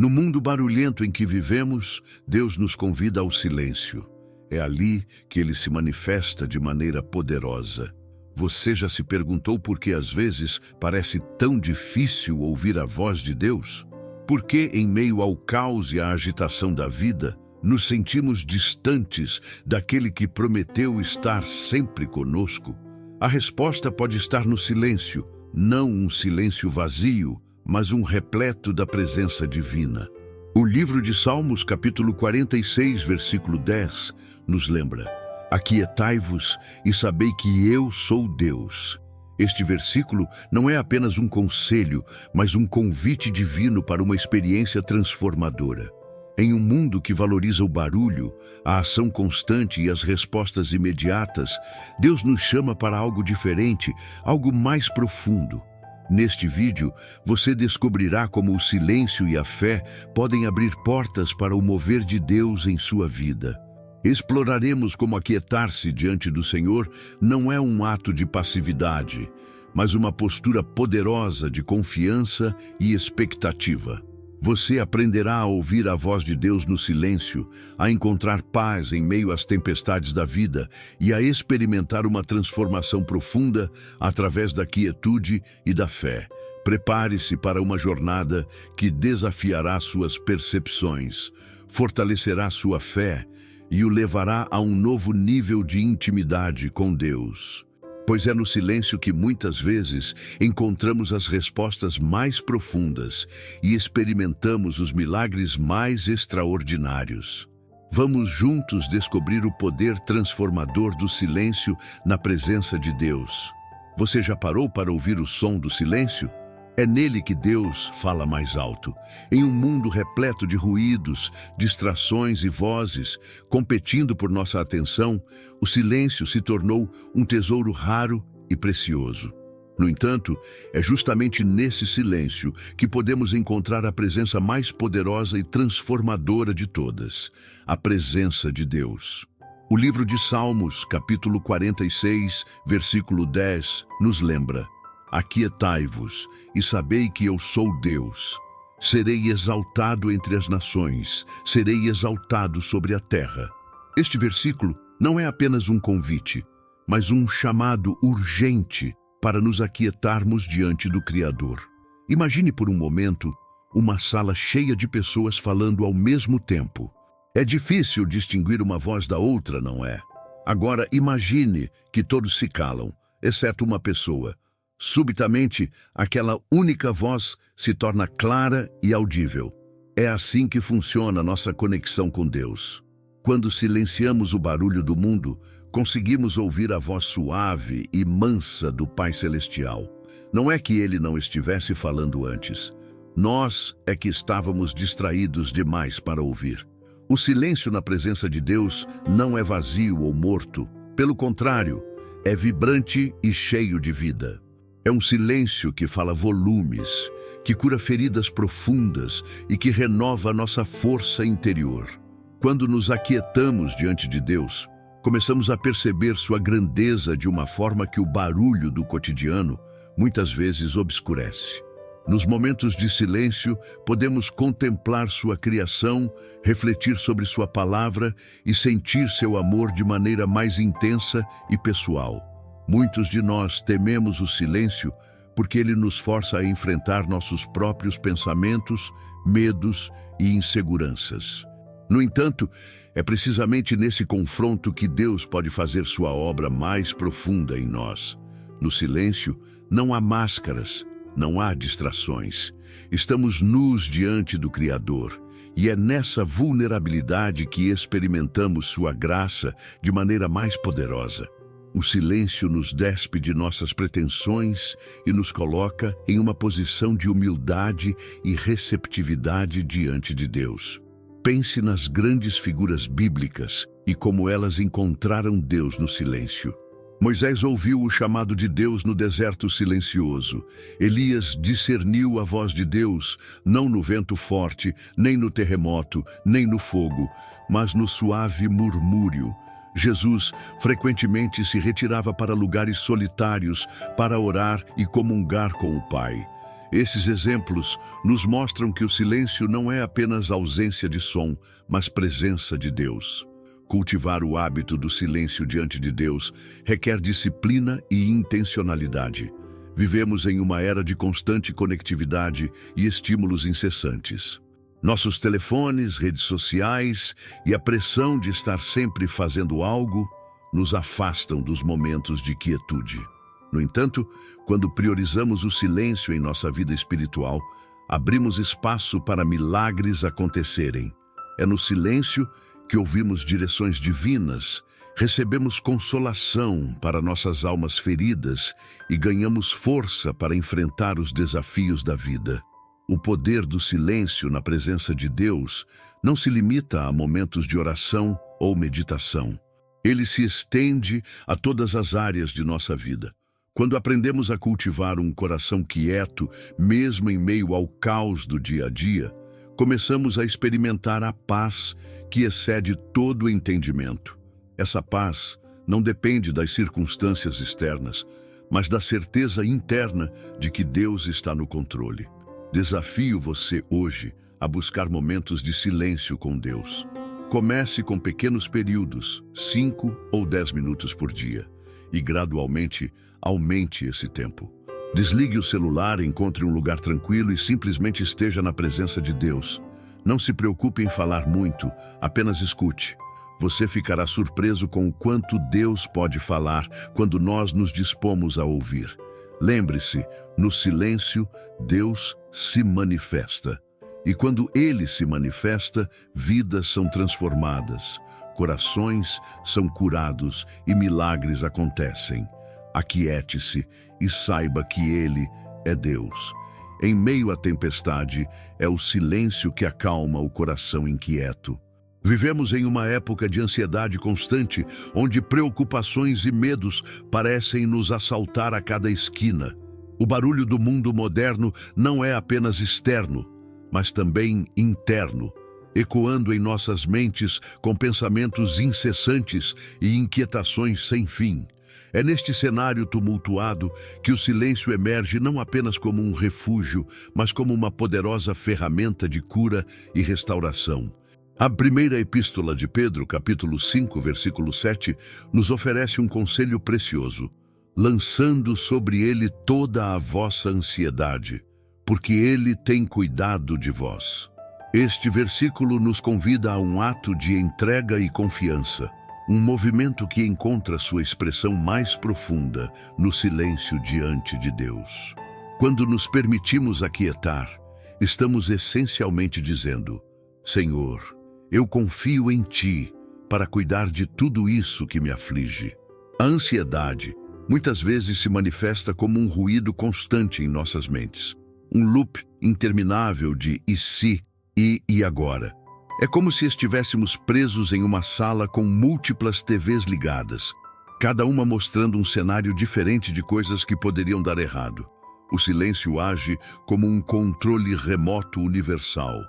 No mundo barulhento em que vivemos, Deus nos convida ao silêncio. É ali que Ele se manifesta de maneira poderosa. Você já se perguntou por que às vezes parece tão difícil ouvir a voz de Deus? Por que, em meio ao caos e à agitação da vida, nos sentimos distantes daquele que prometeu estar sempre conosco? A resposta pode estar no silêncio, não um silêncio vazio, mas um repleto da presença divina. O livro de Salmos, capítulo 46, versículo 10, nos lembra: aquietai-vos e sabei que eu sou Deus. Este versículo não é apenas um conselho, mas um convite divino para uma experiência transformadora. Em um mundo que valoriza o barulho, a ação constante e as respostas imediatas, Deus nos chama para algo diferente, algo mais profundo. Neste vídeo, você descobrirá como o silêncio e a fé podem abrir portas para o mover de Deus em sua vida. Exploraremos como aquietar-se diante do Senhor não é um ato de passividade, mas uma postura poderosa de confiança e expectativa. Você aprenderá a ouvir a voz de Deus no silêncio, a encontrar paz em meio às tempestades da vida e a experimentar uma transformação profunda através da quietude e da fé. Prepare-se para uma jornada que desafiará suas percepções, fortalecerá sua fé e o levará a um novo nível de intimidade com Deus. Pois é no silêncio que muitas vezes encontramos as respostas mais profundas e experimentamos os milagres mais extraordinários. Vamos juntos descobrir o poder transformador do silêncio na presença de Deus. Você já parou para ouvir o som do silêncio? É nele que Deus fala mais alto. Em um mundo repleto de ruídos, distrações e vozes, competindo por nossa atenção, o silêncio se tornou um tesouro raro e precioso. No entanto, é justamente nesse silêncio que podemos encontrar a presença mais poderosa e transformadora de todas, a presença de Deus. O livro de Salmos, capítulo 46, versículo 10, nos lembra: aquietai-vos e sabei que eu sou Deus. Serei exaltado entre as nações, serei exaltado sobre a terra. Este versículo não é apenas um convite, mas um chamado urgente para nos aquietarmos diante do Criador. Imagine por um momento uma sala cheia de pessoas falando ao mesmo tempo. É difícil distinguir uma voz da outra, não é? Agora imagine que todos se calam, exceto uma pessoa. Subitamente, aquela única voz se torna clara e audível. É assim que funciona nossa conexão com Deus. Quando silenciamos o barulho do mundo, conseguimos ouvir a voz suave e mansa do Pai Celestial. Não é que Ele não estivesse falando antes. Nós é que estávamos distraídos demais para ouvir. O silêncio na presença de Deus não é vazio ou morto. Pelo contrário, é vibrante e cheio de vida. É um silêncio que fala volumes, que cura feridas profundas e que renova a nossa força interior. Quando nos aquietamos diante de Deus, começamos a perceber sua grandeza de uma forma que o barulho do cotidiano muitas vezes obscurece. Nos momentos de silêncio, podemos contemplar sua criação, refletir sobre sua palavra e sentir seu amor de maneira mais intensa e pessoal. Muitos de nós tememos o silêncio porque ele nos força a enfrentar nossos próprios pensamentos, medos e inseguranças. No entanto, é precisamente nesse confronto que Deus pode fazer sua obra mais profunda em nós. No silêncio, não há máscaras, não há distrações. Estamos nus diante do Criador. E é nessa vulnerabilidade que experimentamos sua graça de maneira mais poderosa. O silêncio nos despe de nossas pretensões e nos coloca em uma posição de humildade e receptividade diante de Deus. Pense nas grandes figuras bíblicas e como elas encontraram Deus no silêncio. Moisés ouviu o chamado de Deus no deserto silencioso. Elias discerniu a voz de Deus, não no vento forte, nem no terremoto, nem no fogo, mas no suave murmúrio. Jesus frequentemente se retirava para lugares solitários para orar e comungar com o Pai. Esses exemplos nos mostram que o silêncio não é apenas ausência de som, mas presença de Deus. Cultivar o hábito do silêncio diante de Deus requer disciplina e intencionalidade. Vivemos em uma era de constante conectividade e estímulos incessantes. Nossos telefones, redes sociais e a pressão de estar sempre fazendo algo nos afastam dos momentos de quietude. No entanto, quando priorizamos o silêncio em nossa vida espiritual, abrimos espaço para milagres acontecerem. É no silêncio que ouvimos direções divinas, recebemos consolação para nossas almas feridas e ganhamos força para enfrentar os desafios da vida. O poder do silêncio na presença de Deus não se limita a momentos de oração ou meditação. Ele se estende a todas as áreas de nossa vida. Quando aprendemos a cultivar um coração quieto, mesmo em meio ao caos do dia a dia, começamos a experimentar a paz que excede todo o entendimento. Essa paz não depende das circunstâncias externas, mas da certeza interna de que Deus está no controle. Desafio você hoje a buscar momentos de silêncio com Deus. Comece com pequenos períodos, 5 ou 10 minutos por dia, e gradualmente aumente esse tempo. Desligue o celular, encontre um lugar tranquilo e simplesmente esteja na presença de Deus. Não se preocupe em falar muito, apenas escute. Você ficará surpreso com o quanto Deus pode falar quando nós nos dispomos a ouvir. Lembre-se, no silêncio, Deus se manifesta. E quando Ele se manifesta, vidas são transformadas, corações são curados e milagres acontecem. Aquiete-se e saiba que Ele é Deus. Em meio à tempestade, é o silêncio que acalma o coração inquieto. Vivemos em uma época de ansiedade constante, onde preocupações e medos parecem nos assaltar a cada esquina. O barulho do mundo moderno não é apenas externo, mas também interno, ecoando em nossas mentes com pensamentos incessantes e inquietações sem fim. É neste cenário tumultuado que o silêncio emerge não apenas como um refúgio, mas como uma poderosa ferramenta de cura e restauração. A primeira epístola de Pedro, capítulo 5, versículo 7, nos oferece um conselho precioso: lançando sobre ele toda a vossa ansiedade, porque ele tem cuidado de vós. Este versículo nos convida a um ato de entrega e confiança, um movimento que encontra sua expressão mais profunda no silêncio diante de Deus. Quando nos permitimos aquietar, estamos essencialmente dizendo: Senhor, eu confio em Ti para cuidar de tudo isso que me aflige. A ansiedade muitas vezes se manifesta como um ruído constante em nossas mentes, um loop interminável de e se, e agora. É como se estivéssemos presos em uma sala com múltiplas TVs ligadas, cada uma mostrando um cenário diferente de coisas que poderiam dar errado. O silêncio age como um controle remoto universal,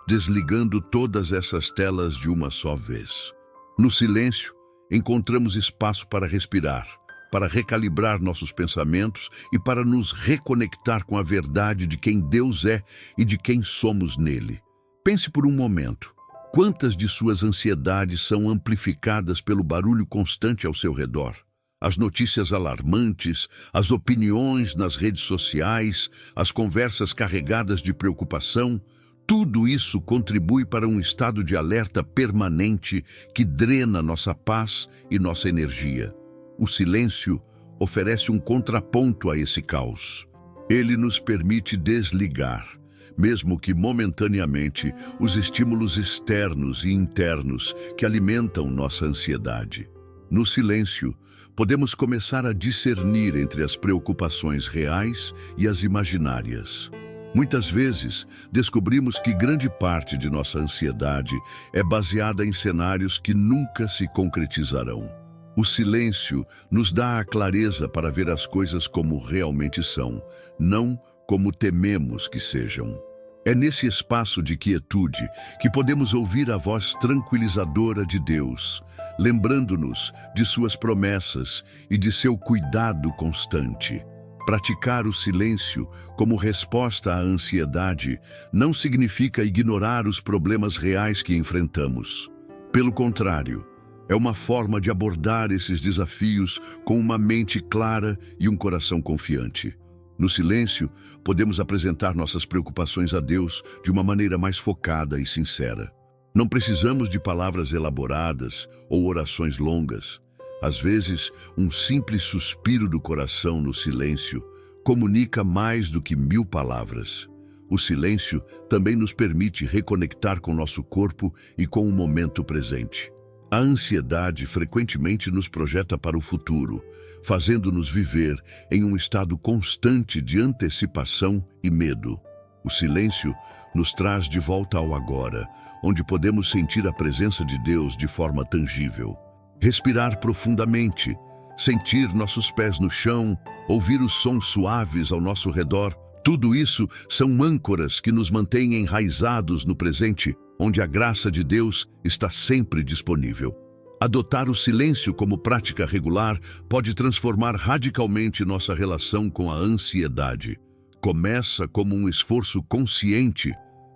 desligando todas essas telas de uma só vez. No silêncio, encontramos espaço para respirar, para recalibrar nossos pensamentos e para nos reconectar com a verdade de quem Deus é e de quem somos nele. Pense por um momento. Quantas de suas ansiedades são amplificadas pelo barulho constante ao seu redor? As notícias alarmantes, as opiniões nas redes sociais, as conversas carregadas de preocupação, tudo isso contribui para um estado de alerta permanente que drena nossa paz e nossa energia. O silêncio oferece um contraponto a esse caos. Ele nos permite desligar, mesmo que momentaneamente, os estímulos externos e internos que alimentam nossa ansiedade. No silêncio, podemos começar a discernir entre as preocupações reais e as imaginárias. Muitas vezes, descobrimos que grande parte de nossa ansiedade é baseada em cenários que nunca se concretizarão. O silêncio nos dá a clareza para ver as coisas como realmente são, não como tememos que sejam. É nesse espaço de quietude que podemos ouvir a voz tranquilizadora de Deus, lembrando-nos de suas promessas e de seu cuidado constante. Praticar o silêncio como resposta à ansiedade não significa ignorar os problemas reais que enfrentamos. Pelo contrário, é uma forma de abordar esses desafios com uma mente clara e um coração confiante. No silêncio, podemos apresentar nossas preocupações a Deus de uma maneira mais focada e sincera. Não precisamos de palavras elaboradas ou orações longas. Às vezes, um simples suspiro do coração no silêncio comunica mais do que 1000 palavras. O silêncio também nos permite reconectar com nosso corpo e com o momento presente. A ansiedade frequentemente nos projeta para o futuro, fazendo-nos viver em um estado constante de antecipação e medo. O silêncio nos traz de volta ao agora, onde podemos sentir a presença de Deus de forma tangível. Respirar profundamente, sentir nossos pés no chão, ouvir os sons suaves ao nosso redor, tudo isso são âncoras que nos mantêm enraizados no presente, onde a graça de Deus está sempre disponível. Adotar o silêncio como prática regular pode transformar radicalmente nossa relação com a ansiedade. Começa como um esforço consciente,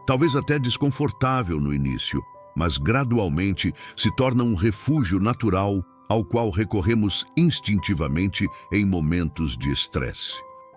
talvez até desconfortável no início, mas gradualmente se torna um refúgio natural ao qual recorremos instintivamente em momentos de estresse.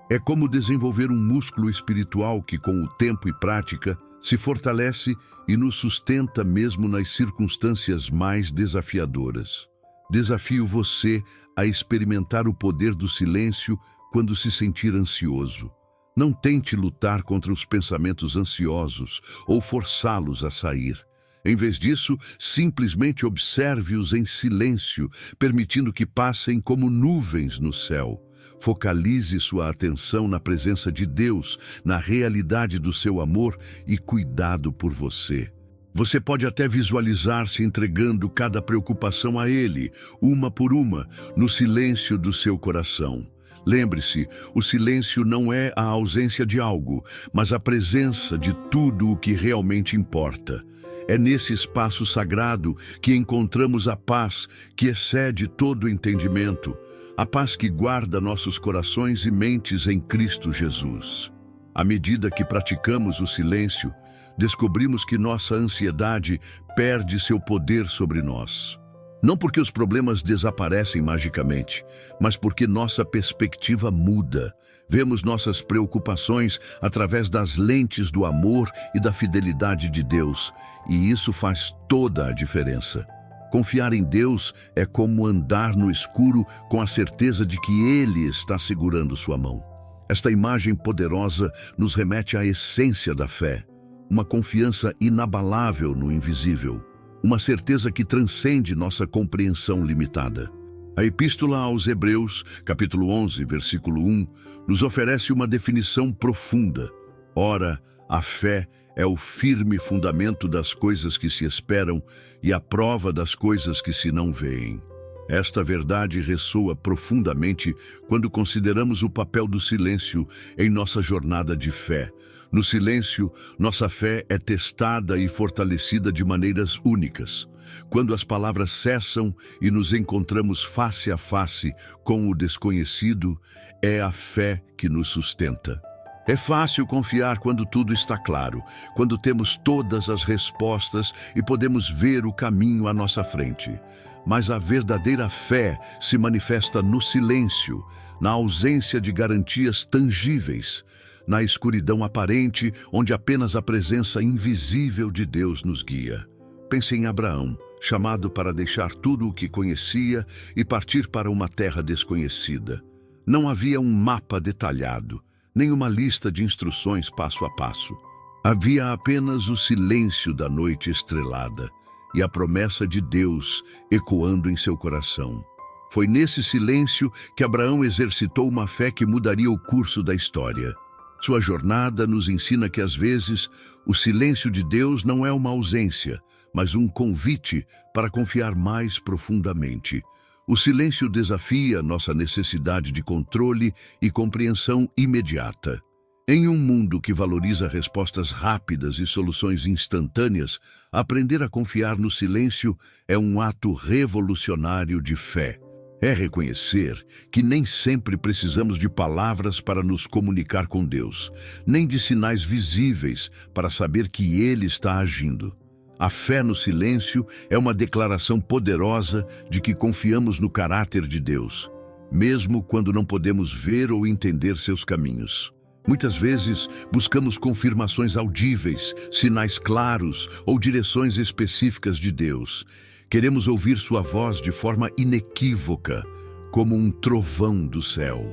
É como desenvolver um músculo espiritual que, com o tempo e prática, se fortalece e nos sustenta mesmo nas circunstâncias mais desafiadoras. Desafio você a experimentar o poder do silêncio quando se sentir ansioso. Não tente lutar contra os pensamentos ansiosos ou forçá-los a sair. Em vez disso, simplesmente observe-os em silêncio, permitindo que passem como nuvens no céu. Focalize sua atenção na presença de Deus, na realidade do seu amor e cuidado por você. Você pode até visualizar-se entregando cada preocupação a Ele, uma por uma, no silêncio do seu coração. Lembre-se, o silêncio não é a ausência de algo, mas a presença de tudo o que realmente importa. É nesse espaço sagrado que encontramos a paz que excede todo entendimento, a paz que guarda nossos corações e mentes em Cristo Jesus. À medida que praticamos o silêncio, descobrimos que nossa ansiedade perde seu poder sobre nós. Não porque os problemas desaparecem magicamente, mas porque nossa perspectiva muda. Vemos nossas preocupações através das lentes do amor e da fidelidade de Deus, e isso faz toda a diferença. Confiar em Deus é como andar no escuro com a certeza de que Ele está segurando sua mão. Esta imagem poderosa nos remete à essência da fé, uma confiança inabalável no invisível, uma certeza que transcende nossa compreensão limitada. A Epístola aos Hebreus, capítulo 11, versículo 1, nos oferece uma definição profunda. Ora, a fé é o firme fundamento das coisas que se esperam e a prova das coisas que se não veem. Esta verdade ressoa profundamente quando consideramos o papel do silêncio em nossa jornada de fé. No silêncio, nossa fé é testada e fortalecida de maneiras únicas. Quando as palavras cessam e nos encontramos face a face com o desconhecido, é a fé que nos sustenta. É fácil confiar quando tudo está claro, quando temos todas as respostas e podemos ver o caminho à nossa frente. Mas a verdadeira fé se manifesta no silêncio, na ausência de garantias tangíveis, na escuridão aparente, onde apenas a presença invisível de Deus nos guia. Pense em Abraão, chamado para deixar tudo o que conhecia e partir para uma terra desconhecida. Não havia um mapa detalhado, nem uma lista de instruções passo a passo. Havia apenas o silêncio da noite estrelada e a promessa de Deus ecoando em seu coração. Foi nesse silêncio que Abraão exercitou uma fé que mudaria o curso da história. Sua jornada nos ensina que, às vezes, o silêncio de Deus não é uma ausência, mas um convite para confiar mais profundamente. O silêncio desafia nossa necessidade de controle e compreensão imediata. Em um mundo que valoriza respostas rápidas e soluções instantâneas, aprender a confiar no silêncio é um ato revolucionário de fé. É reconhecer que nem sempre precisamos de palavras para nos comunicar com Deus, nem de sinais visíveis para saber que Ele está agindo. A fé no silêncio é uma declaração poderosa de que confiamos no caráter de Deus, mesmo quando não podemos ver ou entender seus caminhos. Muitas vezes buscamos confirmações audíveis, sinais claros ou direções específicas de Deus. Queremos ouvir sua voz de forma inequívoca, como um trovão do céu.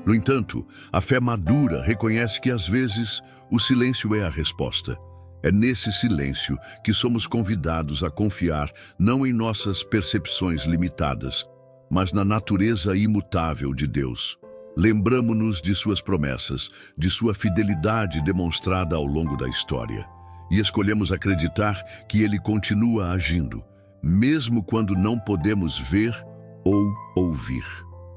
No entanto, a fé madura reconhece que às vezes o silêncio é a resposta. É nesse silêncio que somos convidados a confiar não em nossas percepções limitadas, mas na natureza imutável de Deus. Lembramo-nos de suas promessas, de sua fidelidade demonstrada ao longo da história, e escolhemos acreditar que Ele continua agindo, mesmo quando não podemos ver ou ouvir.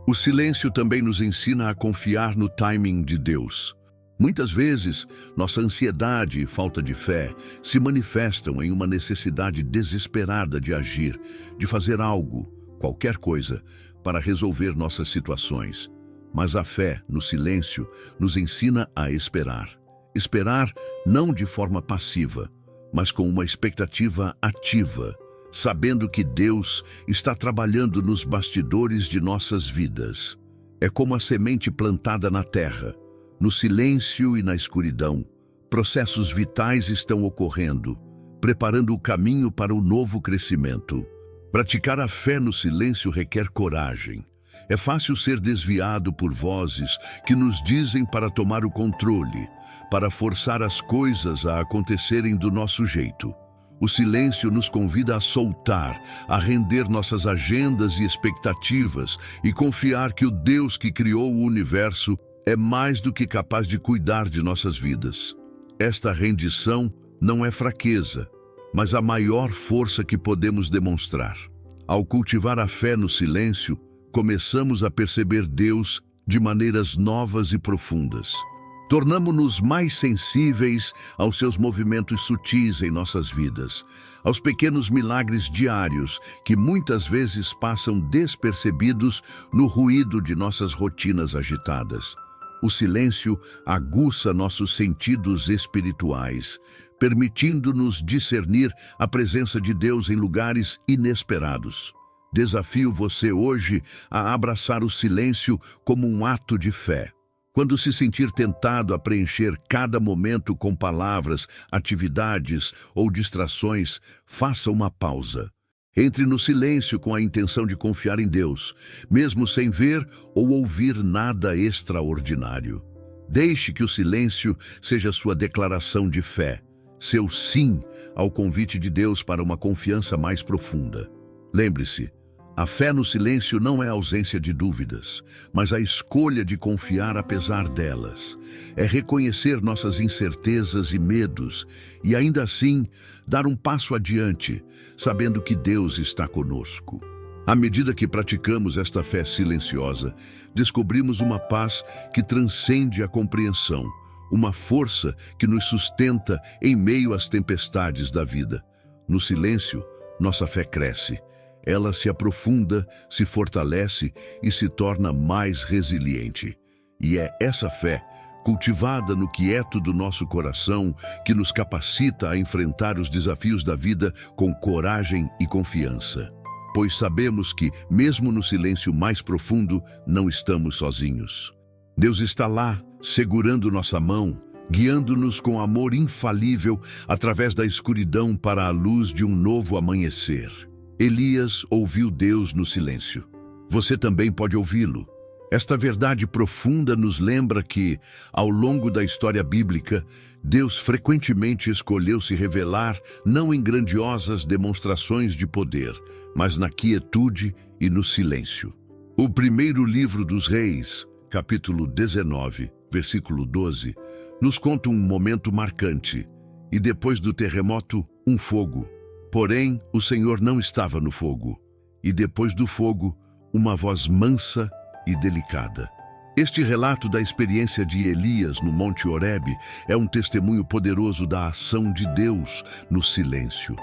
O silêncio também nos ensina a confiar no timing de Deus. Muitas vezes, nossa ansiedade e falta de fé se manifestam em uma necessidade desesperada de agir, de fazer algo, qualquer coisa, para resolver nossas situações. Mas a fé, no silêncio, nos ensina a esperar. Esperar não de forma passiva, mas com uma expectativa ativa, sabendo que Deus está trabalhando nos bastidores de nossas vidas. É como a semente plantada na terra. No silêncio e na escuridão, processos vitais estão ocorrendo, preparando o caminho para o novo crescimento. Praticar a fé no silêncio requer coragem. É fácil ser desviado por vozes que nos dizem para tomar o controle, para forçar as coisas a acontecerem do nosso jeito. O silêncio nos convida a soltar, a render nossas agendas e expectativas e confiar que o Deus que criou o universo é mais do que capaz de cuidar de nossas vidas. Esta rendição não é fraqueza, mas a maior força que podemos demonstrar. Ao cultivar a fé no silêncio, começamos a perceber Deus de maneiras novas e profundas. Tornamo-nos mais sensíveis aos seus movimentos sutis em nossas vidas, aos pequenos milagres diários que muitas vezes passam despercebidos no ruído de nossas rotinas agitadas. O silêncio aguça nossos sentidos espirituais, permitindo-nos discernir a presença de Deus em lugares inesperados. Desafio você hoje a abraçar o silêncio como um ato de fé. Quando se sentir tentado a preencher cada momento com palavras, atividades ou distrações, faça uma pausa. Entre no silêncio com a intenção de confiar em Deus, mesmo sem ver ou ouvir nada extraordinário. Deixe que o silêncio seja sua declaração de fé, seu sim ao convite de Deus para uma confiança mais profunda. Lembre-se, a fé no silêncio não é a ausência de dúvidas, mas a escolha de confiar apesar delas. É reconhecer nossas incertezas e medos e, ainda assim, dar um passo adiante, sabendo que Deus está conosco. À medida que praticamos esta fé silenciosa, descobrimos uma paz que transcende a compreensão, uma força que nos sustenta em meio às tempestades da vida. No silêncio, nossa fé cresce. Ela se aprofunda, se fortalece e se torna mais resiliente. E é essa fé, cultivada no quieto do nosso coração, que nos capacita a enfrentar os desafios da vida com coragem e confiança. Pois sabemos que, mesmo no silêncio mais profundo, não estamos sozinhos. Deus está lá, segurando nossa mão, guiando-nos com amor infalível através da escuridão para a luz de um novo amanhecer. Elias ouviu Deus no silêncio. Você também pode ouvi-lo. Esta verdade profunda nos lembra que, ao longo da história bíblica, Deus frequentemente escolheu se revelar não em grandiosas demonstrações de poder, mas na quietude e no silêncio. O primeiro livro dos Reis, capítulo 19, versículo 12, nos conta um momento marcante, e depois do terremoto, um fogo. Porém, o Senhor não estava no fogo, e depois do fogo, uma voz mansa e delicada. Este relato da experiência de Elias no Monte Horebe é um testemunho poderoso da ação de Deus no silêncio.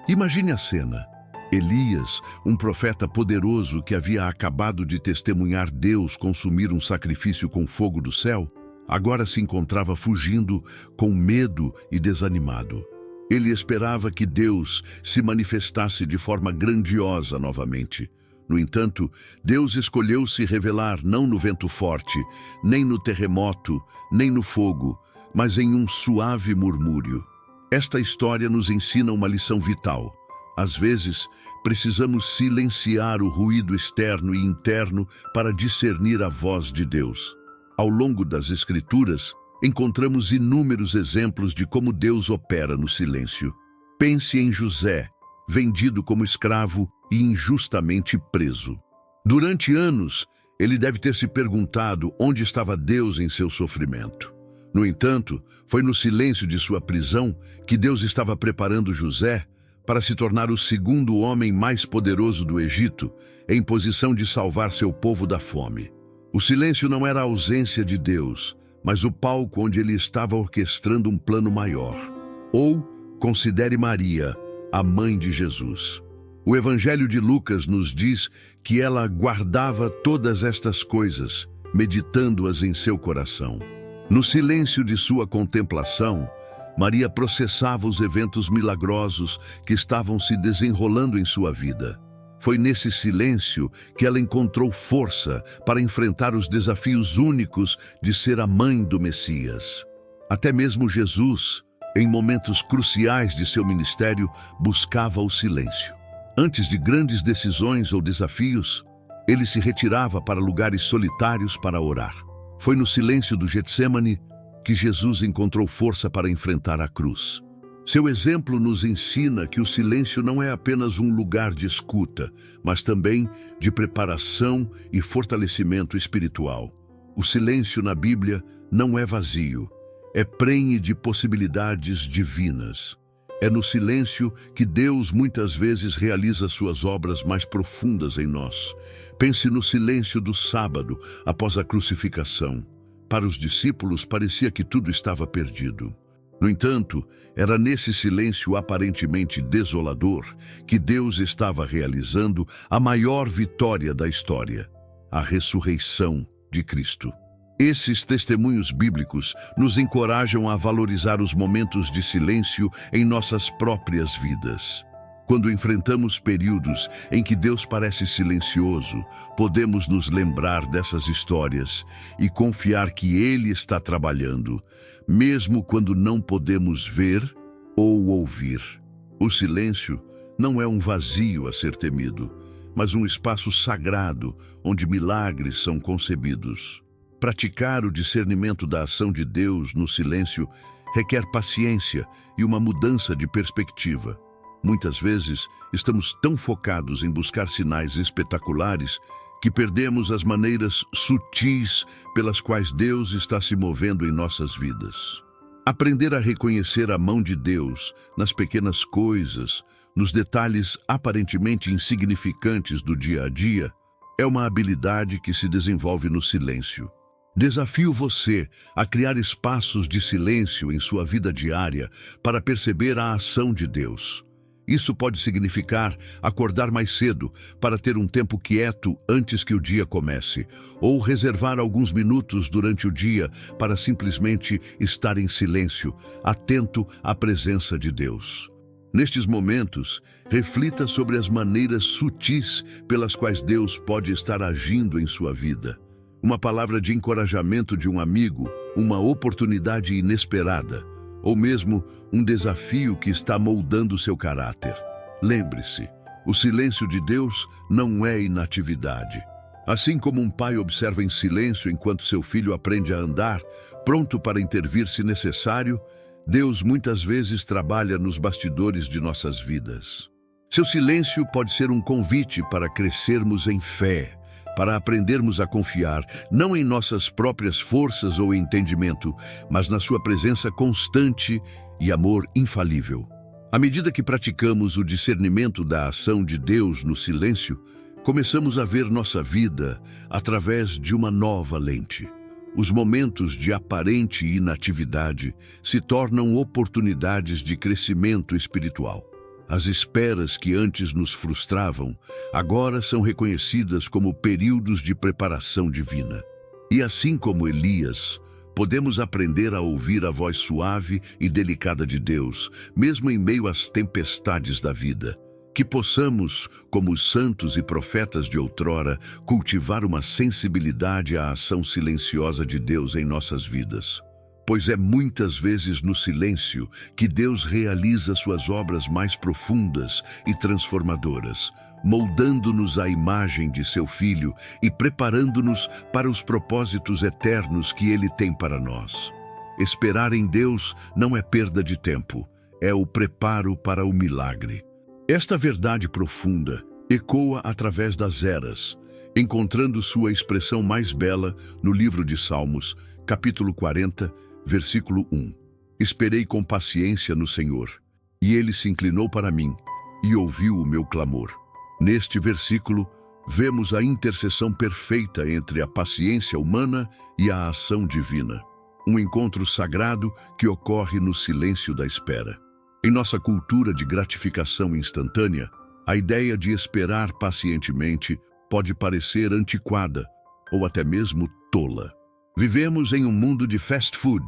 Imagine a cena. Elias, um profeta poderoso que havia acabado de testemunhar Deus consumir um sacrifício com fogo do céu, agora se encontrava fugindo com medo e desanimado. Ele esperava que Deus se manifestasse de forma grandiosa novamente. No entanto, Deus escolheu se revelar não no vento forte, nem no terremoto, nem no fogo, mas em um suave murmúrio. Esta história nos ensina uma lição vital. Às vezes, precisamos silenciar o ruído externo e interno para discernir a voz de Deus. Ao longo das Escrituras, encontramos inúmeros exemplos de como Deus opera no silêncio. Pense em José, vendido como escravo e injustamente preso. Durante anos, ele deve ter se perguntado onde estava Deus em seu sofrimento. No entanto, foi no silêncio de sua prisão que Deus estava preparando José para se tornar o segundo homem mais poderoso do Egito, em posição de salvar seu povo da fome. O silêncio não era a ausência de Deus, mas o palco onde ele estava orquestrando um plano maior. Ou, considere Maria, a mãe de Jesus. O Evangelho de Lucas nos diz que ela guardava todas estas coisas, meditando-as em seu coração. No silêncio de sua contemplação, Maria processava os eventos milagrosos que estavam se desenrolando em sua vida. Foi nesse silêncio que ela encontrou força para enfrentar os desafios únicos de ser a mãe do Messias. Até mesmo Jesus, em momentos cruciais de seu ministério, buscava o silêncio. Antes de grandes decisões ou desafios, ele se retirava para lugares solitários para orar. Foi no silêncio do Getsêmani que Jesus encontrou força para enfrentar a cruz. Seu exemplo nos ensina que o silêncio não é apenas um lugar de escuta, mas também de preparação e fortalecimento espiritual. O silêncio na Bíblia não é vazio, é prenhe de possibilidades divinas. É no silêncio que Deus muitas vezes realiza suas obras mais profundas em nós. Pense no silêncio do sábado, após a crucificação. Para os discípulos parecia que tudo estava perdido. No entanto, era nesse silêncio aparentemente desolador que Deus estava realizando a maior vitória da história, a ressurreição de Cristo. Esses testemunhos bíblicos nos encorajam a valorizar os momentos de silêncio em nossas próprias vidas. Quando enfrentamos períodos em que Deus parece silencioso, podemos nos lembrar dessas histórias e confiar que Ele está trabalhando, mesmo quando não podemos ver ou ouvir. O silêncio não é um vazio a ser temido, mas um espaço sagrado onde milagres são concebidos. Praticar o discernimento da ação de Deus no silêncio requer paciência e uma mudança de perspectiva. Muitas vezes, estamos tão focados em buscar sinais espetaculares que perdemos as maneiras sutis pelas quais Deus está se movendo em nossas vidas. Aprender a reconhecer a mão de Deus nas pequenas coisas, nos detalhes aparentemente insignificantes do dia a dia, é uma habilidade que se desenvolve no silêncio. Desafio você a criar espaços de silêncio em sua vida diária para perceber a ação de Deus. Isso pode significar acordar mais cedo para ter um tempo quieto antes que o dia comece, ou reservar alguns minutos durante o dia para simplesmente estar em silêncio, atento à presença de Deus. Nestes momentos, reflita sobre as maneiras sutis pelas quais Deus pode estar agindo em sua vida. Uma palavra de encorajamento de um amigo, uma oportunidade inesperada, ou mesmo um desafio que está moldando seu caráter. Lembre-se, o silêncio de Deus não é inatividade. Assim como um pai observa em silêncio enquanto seu filho aprende a andar, pronto para intervir se necessário, Deus muitas vezes trabalha nos bastidores de nossas vidas. Seu silêncio pode ser um convite para crescermos em fé, para aprendermos a confiar, não em nossas próprias forças ou entendimento, mas na sua presença constante e amor infalível. À medida que praticamos o discernimento da ação de Deus no silêncio, começamos a ver nossa vida através de uma nova lente. Os momentos de aparente inatividade se tornam oportunidades de crescimento espiritual. As esperas que antes nos frustravam, agora são reconhecidas como períodos de preparação divina. E assim como Elias, podemos aprender a ouvir a voz suave e delicada de Deus, mesmo em meio às tempestades da vida. Que possamos, como os santos e profetas de outrora, cultivar uma sensibilidade à ação silenciosa de Deus em nossas vidas. Pois é muitas vezes no silêncio que Deus realiza suas obras mais profundas e transformadoras, moldando-nos à imagem de seu Filho e preparando-nos para os propósitos eternos que Ele tem para nós. Esperar em Deus não é perda de tempo, é o preparo para o milagre. Esta verdade profunda ecoa através das eras, encontrando sua expressão mais bela no livro de Salmos, capítulo 40, versículo 1. Esperei com paciência no Senhor, e Ele se inclinou para mim e ouviu o meu clamor. Neste versículo, vemos a interseção perfeita entre a paciência humana e a ação divina. Um encontro sagrado que ocorre no silêncio da espera. Em nossa cultura de gratificação instantânea, a ideia de esperar pacientemente pode parecer antiquada ou até mesmo tola. Vivemos em um mundo de fast food,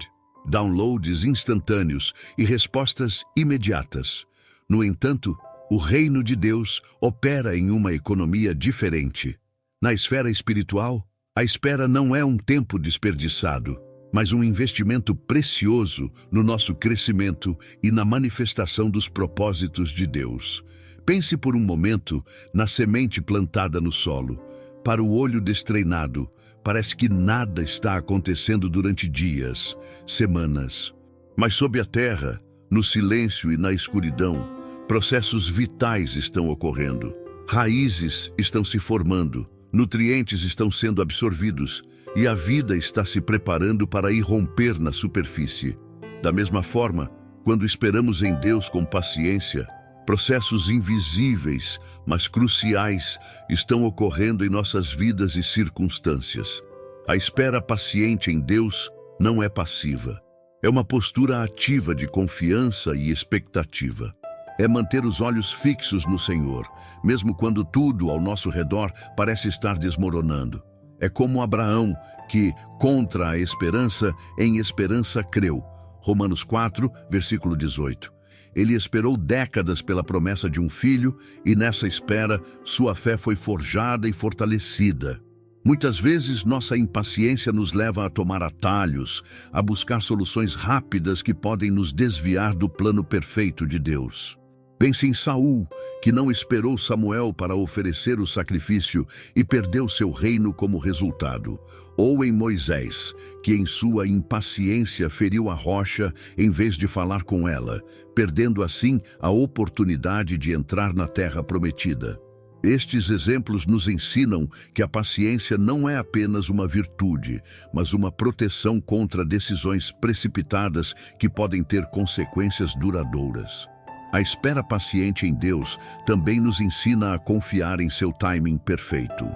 downloads instantâneos e respostas imediatas. No entanto, o reino de Deus opera em uma economia diferente. Na esfera espiritual, a espera não é um tempo desperdiçado, mas um investimento precioso no nosso crescimento e na manifestação dos propósitos de Deus. Pense por um momento na semente plantada no solo. Para o olho destreinado, parece que nada está acontecendo durante dias, semanas. Mas sob a terra, no silêncio e na escuridão, processos vitais estão ocorrendo. Raízes estão se formando, nutrientes estão sendo absorvidos e a vida está se preparando para irromper na superfície. Da mesma forma, quando esperamos em Deus com paciência, processos invisíveis, mas cruciais, estão ocorrendo em nossas vidas e circunstâncias. A espera paciente em Deus não é passiva. É uma postura ativa de confiança e expectativa. É manter os olhos fixos no Senhor, mesmo quando tudo ao nosso redor parece estar desmoronando. É como Abraão, que, contra a esperança, em esperança creu. Romanos 4, versículo 18. Ele esperou décadas pela promessa de um filho e, nessa espera, sua fé foi forjada e fortalecida. Muitas vezes, nossa impaciência nos leva a tomar atalhos, a buscar soluções rápidas que podem nos desviar do plano perfeito de Deus. Pense em Saul, que não esperou Samuel para oferecer o sacrifício e perdeu seu reino como resultado. Ou em Moisés, que em sua impaciência feriu a rocha em vez de falar com ela, perdendo assim a oportunidade de entrar na terra prometida. Estes exemplos nos ensinam que a paciência não é apenas uma virtude, mas uma proteção contra decisões precipitadas que podem ter consequências duradouras. A espera paciente em Deus também nos ensina a confiar em seu timing perfeito.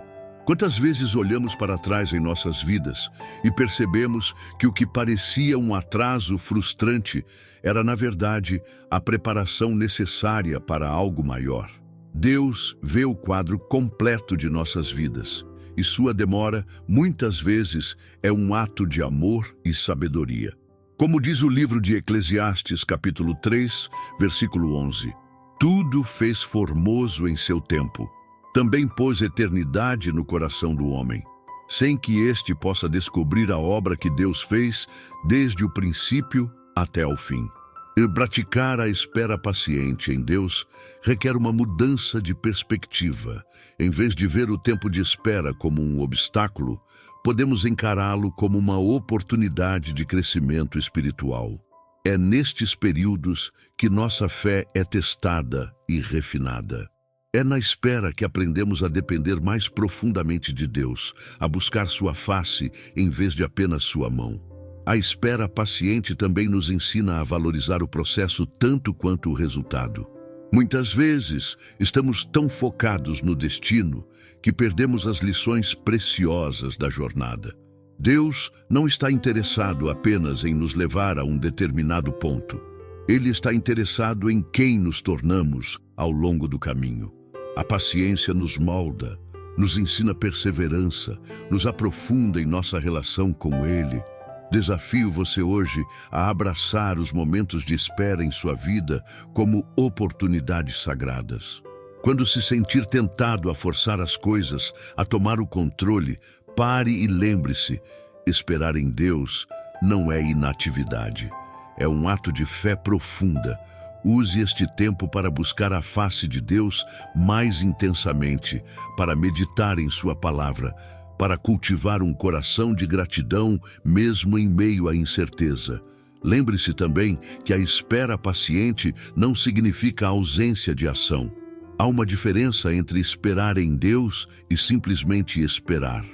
Quantas vezes olhamos para trás em nossas vidas e percebemos que o que parecia um atraso frustrante era, na verdade, a preparação necessária para algo maior? Deus vê o quadro completo de nossas vidas, e sua demora, muitas vezes, é um ato de amor e sabedoria. Como diz o livro de Eclesiastes, capítulo 3, versículo 11, tudo fez formoso em seu tempo. Também pôs eternidade no coração do homem, sem que este possa descobrir a obra que Deus fez desde o princípio até o fim. E praticar a espera paciente em Deus requer uma mudança de perspectiva. Em vez de ver o tempo de espera como um obstáculo, podemos encará-lo como uma oportunidade de crescimento espiritual. É nestes períodos que nossa fé é testada e refinada. É na espera que aprendemos a depender mais profundamente de Deus, a buscar sua face em vez de apenas sua mão. A espera paciente também nos ensina a valorizar o processo tanto quanto o resultado. Muitas vezes, estamos tão focados no destino que perdemos as lições preciosas da jornada. Deus não está interessado apenas em nos levar a um determinado ponto. Ele está interessado em quem nos tornamos ao longo do caminho. A paciência nos molda, nos ensina perseverança, nos aprofunda em nossa relação com Ele. Desafio você hoje a abraçar os momentos de espera em sua vida como oportunidades sagradas. Quando se sentir tentado a forçar as coisas, a tomar o controle, pare e lembre-se: esperar em Deus não é inatividade. É um ato de fé profunda. Use este tempo para buscar a face de Deus mais intensamente, para meditar em sua palavra, para cultivar um coração de gratidão mesmo em meio à incerteza. Lembre-se também que a espera paciente não significa ausência de ação. Há uma diferença entre esperar em Deus e simplesmente esperar.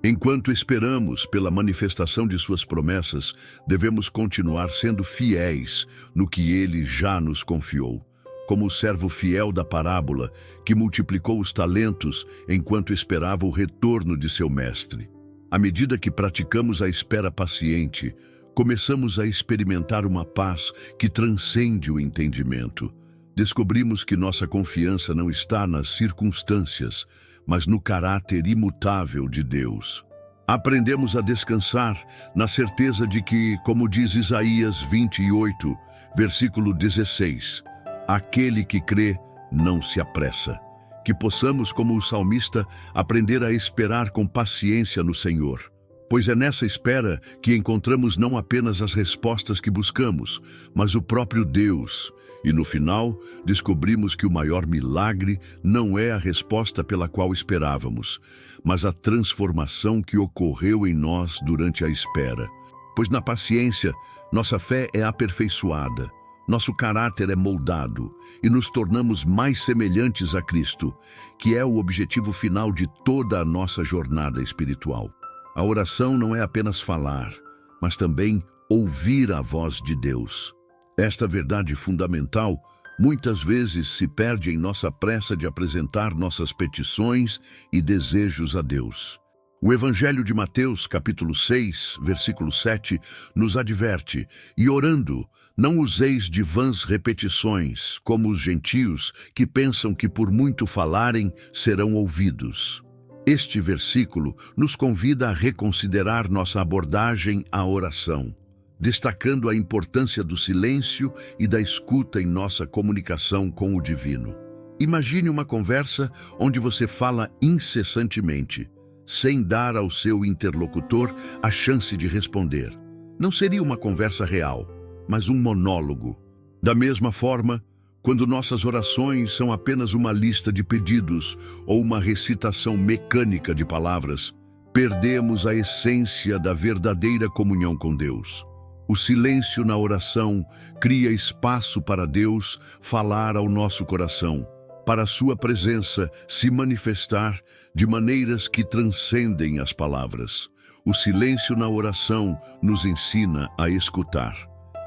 Enquanto esperamos pela manifestação de suas promessas, devemos continuar sendo fiéis no que Ele já nos confiou. Como o servo fiel da parábola, que multiplicou os talentos enquanto esperava o retorno de seu mestre. À medida que praticamos a espera paciente, começamos a experimentar uma paz que transcende o entendimento. Descobrimos que nossa confiança não está nas circunstâncias, mas no caráter imutável de Deus. Aprendemos a descansar na certeza de que, como diz Isaías 28, versículo 16, aquele que crê não se apressa. Que possamos, como o salmista, aprender a esperar com paciência no Senhor. Pois é nessa espera que encontramos não apenas as respostas que buscamos, mas o próprio Deus. E no final, descobrimos que o maior milagre não é a resposta pela qual esperávamos, mas a transformação que ocorreu em nós durante a espera. Pois na paciência, nossa fé é aperfeiçoada, nosso caráter é moldado e nos tornamos mais semelhantes a Cristo, que é o objetivo final de toda a nossa jornada espiritual. A oração não é apenas falar, mas também ouvir a voz de Deus. Esta verdade fundamental muitas vezes se perde em nossa pressa de apresentar nossas petições e desejos a Deus. O Evangelho de Mateus, capítulo 6, versículo 7, nos adverte: e orando, não useis de vãs repetições, como os gentios que pensam que por muito falarem serão ouvidos. Este versículo nos convida a reconsiderar nossa abordagem à oração, destacando a importância do silêncio e da escuta em nossa comunicação com o divino. Imagine uma conversa onde você fala incessantemente, sem dar ao seu interlocutor a chance de responder. Não seria uma conversa real, mas um monólogo. Da mesma forma, quando nossas orações são apenas uma lista de pedidos ou uma recitação mecânica de palavras, perdemos a essência da verdadeira comunhão com Deus. O silêncio na oração cria espaço para Deus falar ao nosso coração, para a sua presença se manifestar de maneiras que transcendem as palavras. O silêncio na oração nos ensina a escutar.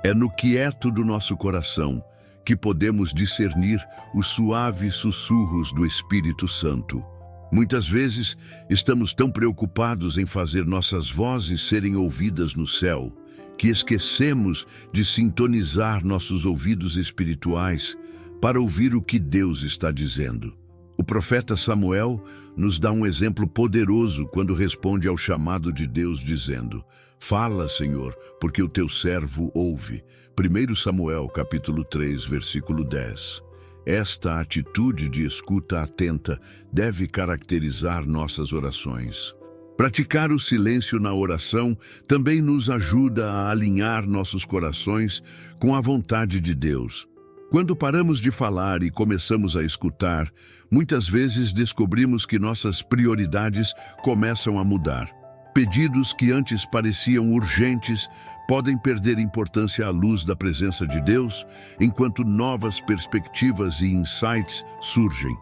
É no quieto do nosso coração que podemos discernir os suaves sussurros do Espírito Santo. Muitas vezes estamos tão preocupados em fazer nossas vozes serem ouvidas no céu, que esquecemos de sintonizar nossos ouvidos espirituais para ouvir o que Deus está dizendo. O profeta Samuel nos dá um exemplo poderoso quando responde ao chamado de Deus dizendo: fala, Senhor, porque o teu servo ouve. 1 Samuel, capítulo 3, versículo 10. Esta atitude de escuta atenta deve caracterizar nossas orações. Praticar o silêncio na oração também nos ajuda a alinhar nossos corações com a vontade de Deus. Quando paramos de falar e começamos a escutar, muitas vezes descobrimos que nossas prioridades começam a mudar. Pedidos que antes pareciam urgentes podem perder importância à luz da presença de Deus, enquanto novas perspectivas e insights surgem.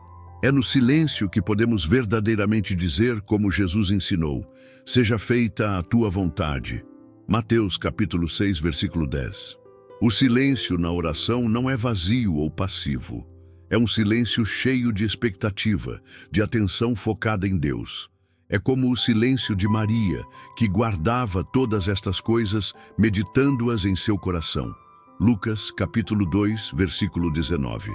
É no silêncio que podemos verdadeiramente dizer, como Jesus ensinou: seja feita a tua vontade. Mateus capítulo 6, versículo 10. O silêncio na oração não é vazio ou passivo. É um silêncio cheio de expectativa, de atenção focada em Deus. É como o silêncio de Maria, que guardava todas estas coisas, meditando-as em seu coração. Lucas, capítulo 2, versículo 19.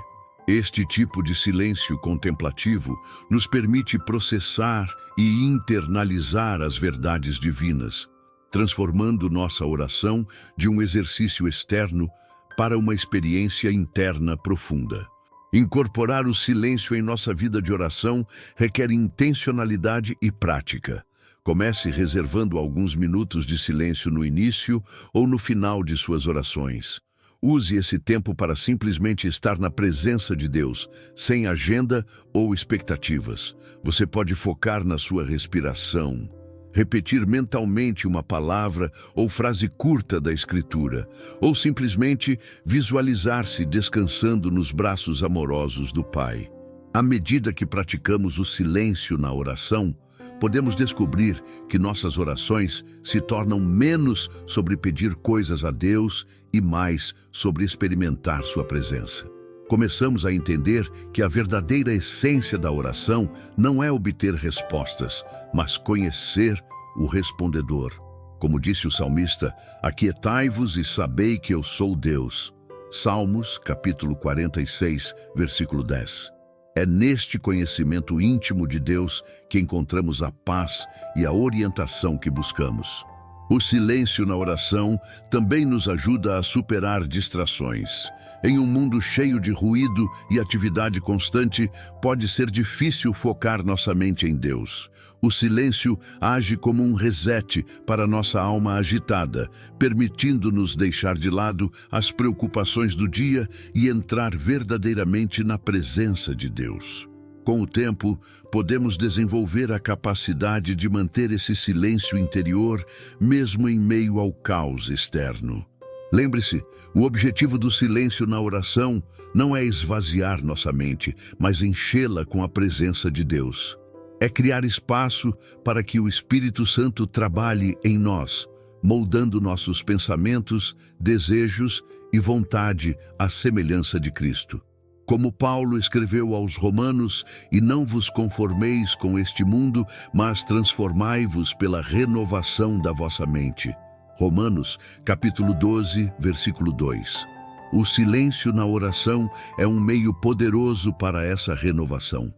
Este tipo de silêncio contemplativo nos permite processar e internalizar as verdades divinas, transformando nossa oração de um exercício externo para uma experiência interna profunda. Incorporar o silêncio em nossa vida de oração requer intencionalidade e prática. Comece reservando alguns minutos de silêncio no início ou no final de suas orações. Use esse tempo para simplesmente estar na presença de Deus, sem agenda ou expectativas. Você pode focar na sua respiração, repetir mentalmente uma palavra ou frase curta da Escritura, ou simplesmente visualizar-se descansando nos braços amorosos do Pai. À medida que praticamos o silêncio na oração, podemos descobrir que nossas orações se tornam menos sobre pedir coisas a Deus e mais sobre experimentar sua presença. Começamos a entender que a verdadeira essência da oração não é obter respostas, mas conhecer o respondedor. Como disse o salmista, aquietai-vos e sabei que eu sou Deus. Salmos, capítulo 46, versículo 10. É neste conhecimento íntimo de Deus que encontramos a paz e a orientação que buscamos. O silêncio na oração também nos ajuda a superar distrações. Em um mundo cheio de ruído e atividade constante, pode ser difícil focar nossa mente em Deus. O silêncio age como um reset para nossa alma agitada, permitindo-nos deixar de lado as preocupações do dia e entrar verdadeiramente na presença de Deus. Com o tempo, podemos desenvolver a capacidade de manter esse silêncio interior, mesmo em meio ao caos externo. Lembre-se, o objetivo do silêncio na oração não é esvaziar nossa mente, mas enchê-la com a presença de Deus. É criar espaço para que o Espírito Santo trabalhe em nós, moldando nossos pensamentos, desejos e vontade à semelhança de Cristo. Como Paulo escreveu aos Romanos, e não vos conformeis com este mundo, mas transformai-vos pela renovação da vossa mente. Romanos, capítulo 12, versículo 2. O silêncio na oração é um meio poderoso para essa renovação.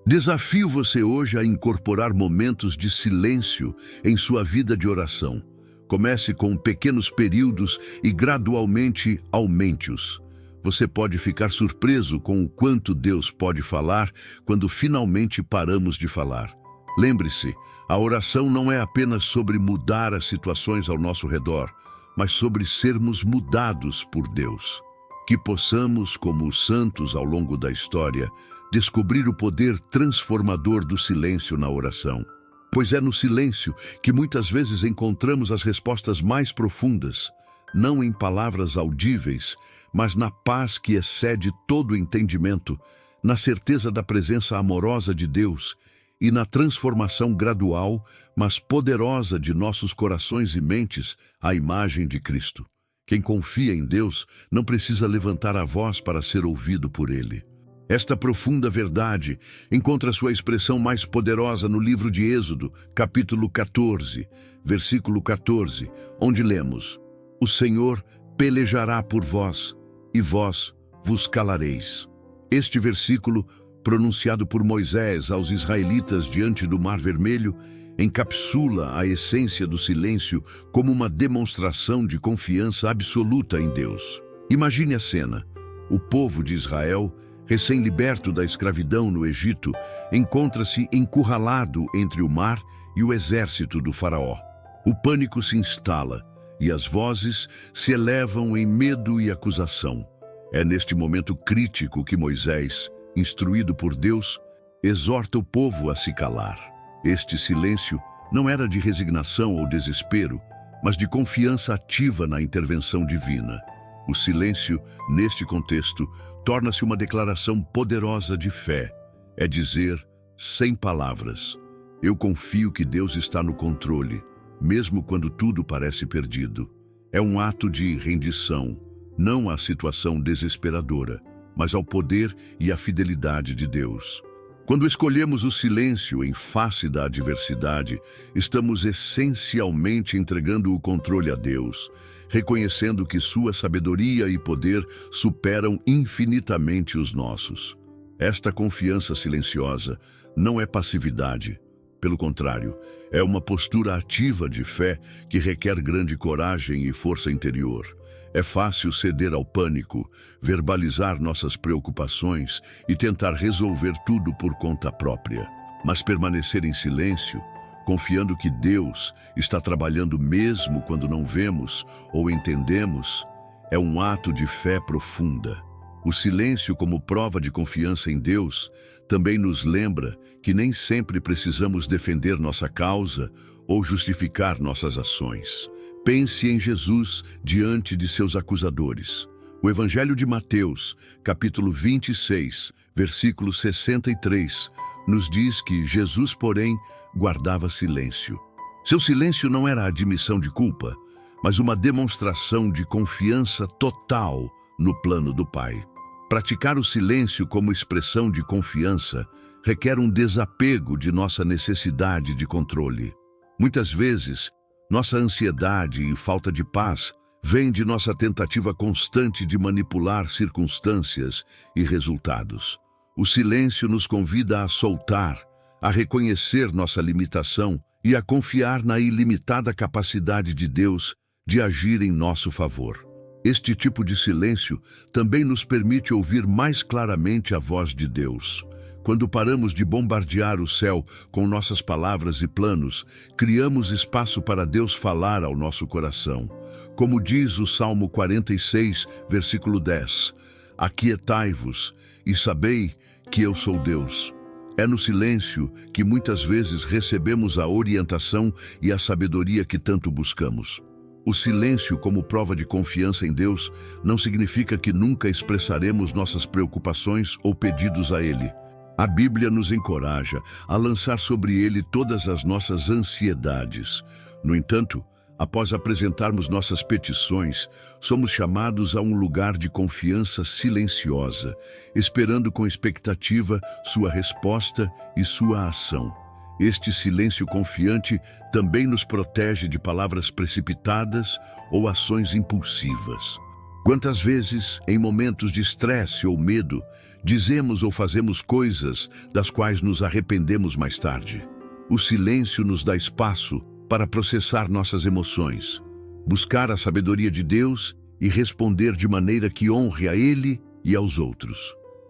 Desafio você hoje a incorporar momentos de silêncio em sua vida de oração. Comece com pequenos períodos e gradualmente aumente-os. Você pode ficar surpreso com o quanto Deus pode falar quando finalmente paramos de falar. Lembre-se, a oração não é apenas sobre mudar as situações ao nosso redor, mas sobre sermos mudados por Deus. Que possamos, como os santos ao longo da história, descobrir o poder transformador do silêncio na oração. Pois é no silêncio que muitas vezes encontramos as respostas mais profundas, não em palavras audíveis, mas na paz que excede todo o entendimento, na certeza da presença amorosa de Deus e na transformação gradual, mas poderosa de nossos corações e mentes à imagem de Cristo. Quem confia em Deus não precisa levantar a voz para ser ouvido por Ele. Esta profunda verdade encontra sua expressão mais poderosa no livro de Êxodo, capítulo 14, versículo 14, onde lemos: O Senhor pelejará por vós, e vós vos calareis. Este versículo, pronunciado por Moisés aos israelitas diante do Mar Vermelho, encapsula a essência do silêncio como uma demonstração de confiança absoluta em Deus. Imagine a cena. O povo de Israel, recém-liberto da escravidão no Egito, encontra-se encurralado entre o mar e o exército do faraó. O pânico se instala e as vozes se elevam em medo e acusação. É neste momento crítico que Moisés, instruído por Deus, exorta o povo a se calar. Este silêncio não era de resignação ou desespero, mas de confiança ativa na intervenção divina. O silêncio, neste contexto, torna-se uma declaração poderosa de fé. É dizer, sem palavras: eu confio que Deus está no controle, mesmo quando tudo parece perdido. É um ato de rendição, não à situação desesperadora, mas ao poder e à fidelidade de Deus. Quando escolhemos o silêncio em face da adversidade, estamos essencialmente entregando o controle a Deus, reconhecendo que sua sabedoria e poder superam infinitamente os nossos. Esta confiança silenciosa não é passividade. Pelo contrário, é uma postura ativa de fé que requer grande coragem e força interior. É fácil ceder ao pânico, verbalizar nossas preocupações e tentar resolver tudo por conta própria. Mas permanecer em silêncio, confiando que Deus está trabalhando mesmo quando não vemos ou entendemos, é um ato de fé profunda. O silêncio, como prova de confiança em Deus, também nos lembra que nem sempre precisamos defender nossa causa ou justificar nossas ações. Pense em Jesus diante de seus acusadores. O Evangelho de Mateus, capítulo 26, versículo 63, nos diz que Jesus, porém, guardava silêncio. Seu silêncio não era a admissão de culpa, mas uma demonstração de confiança total no plano do Pai. Praticar o silêncio como expressão de confiança requer um desapego de nossa necessidade de controle. Muitas vezes, nossa ansiedade e falta de paz vêm de nossa tentativa constante de manipular circunstâncias e resultados. O silêncio nos convida a soltar, a reconhecer nossa limitação e a confiar na ilimitada capacidade de Deus de agir em nosso favor. Este tipo de silêncio também nos permite ouvir mais claramente a voz de Deus. Quando paramos de bombardear o céu com nossas palavras e planos, criamos espaço para Deus falar ao nosso coração. Como diz o Salmo 46, versículo 10, aquietai-vos e sabei que eu sou Deus. É no silêncio que muitas vezes recebemos a orientação e a sabedoria que tanto buscamos. O silêncio como prova de confiança em Deus não significa que nunca expressaremos nossas preocupações ou pedidos a Ele. A Bíblia nos encoraja a lançar sobre Ele todas as nossas ansiedades. No entanto, após apresentarmos nossas petições, somos chamados a um lugar de confiança silenciosa, esperando com expectativa sua resposta e sua ação. Este silêncio confiante também nos protege de palavras precipitadas ou ações impulsivas. Quantas vezes, em momentos de estresse ou medo, dizemos ou fazemos coisas das quais nos arrependemos mais tarde? O silêncio nos dá espaço para processar nossas emoções, buscar a sabedoria de Deus e responder de maneira que honre a Ele e aos outros.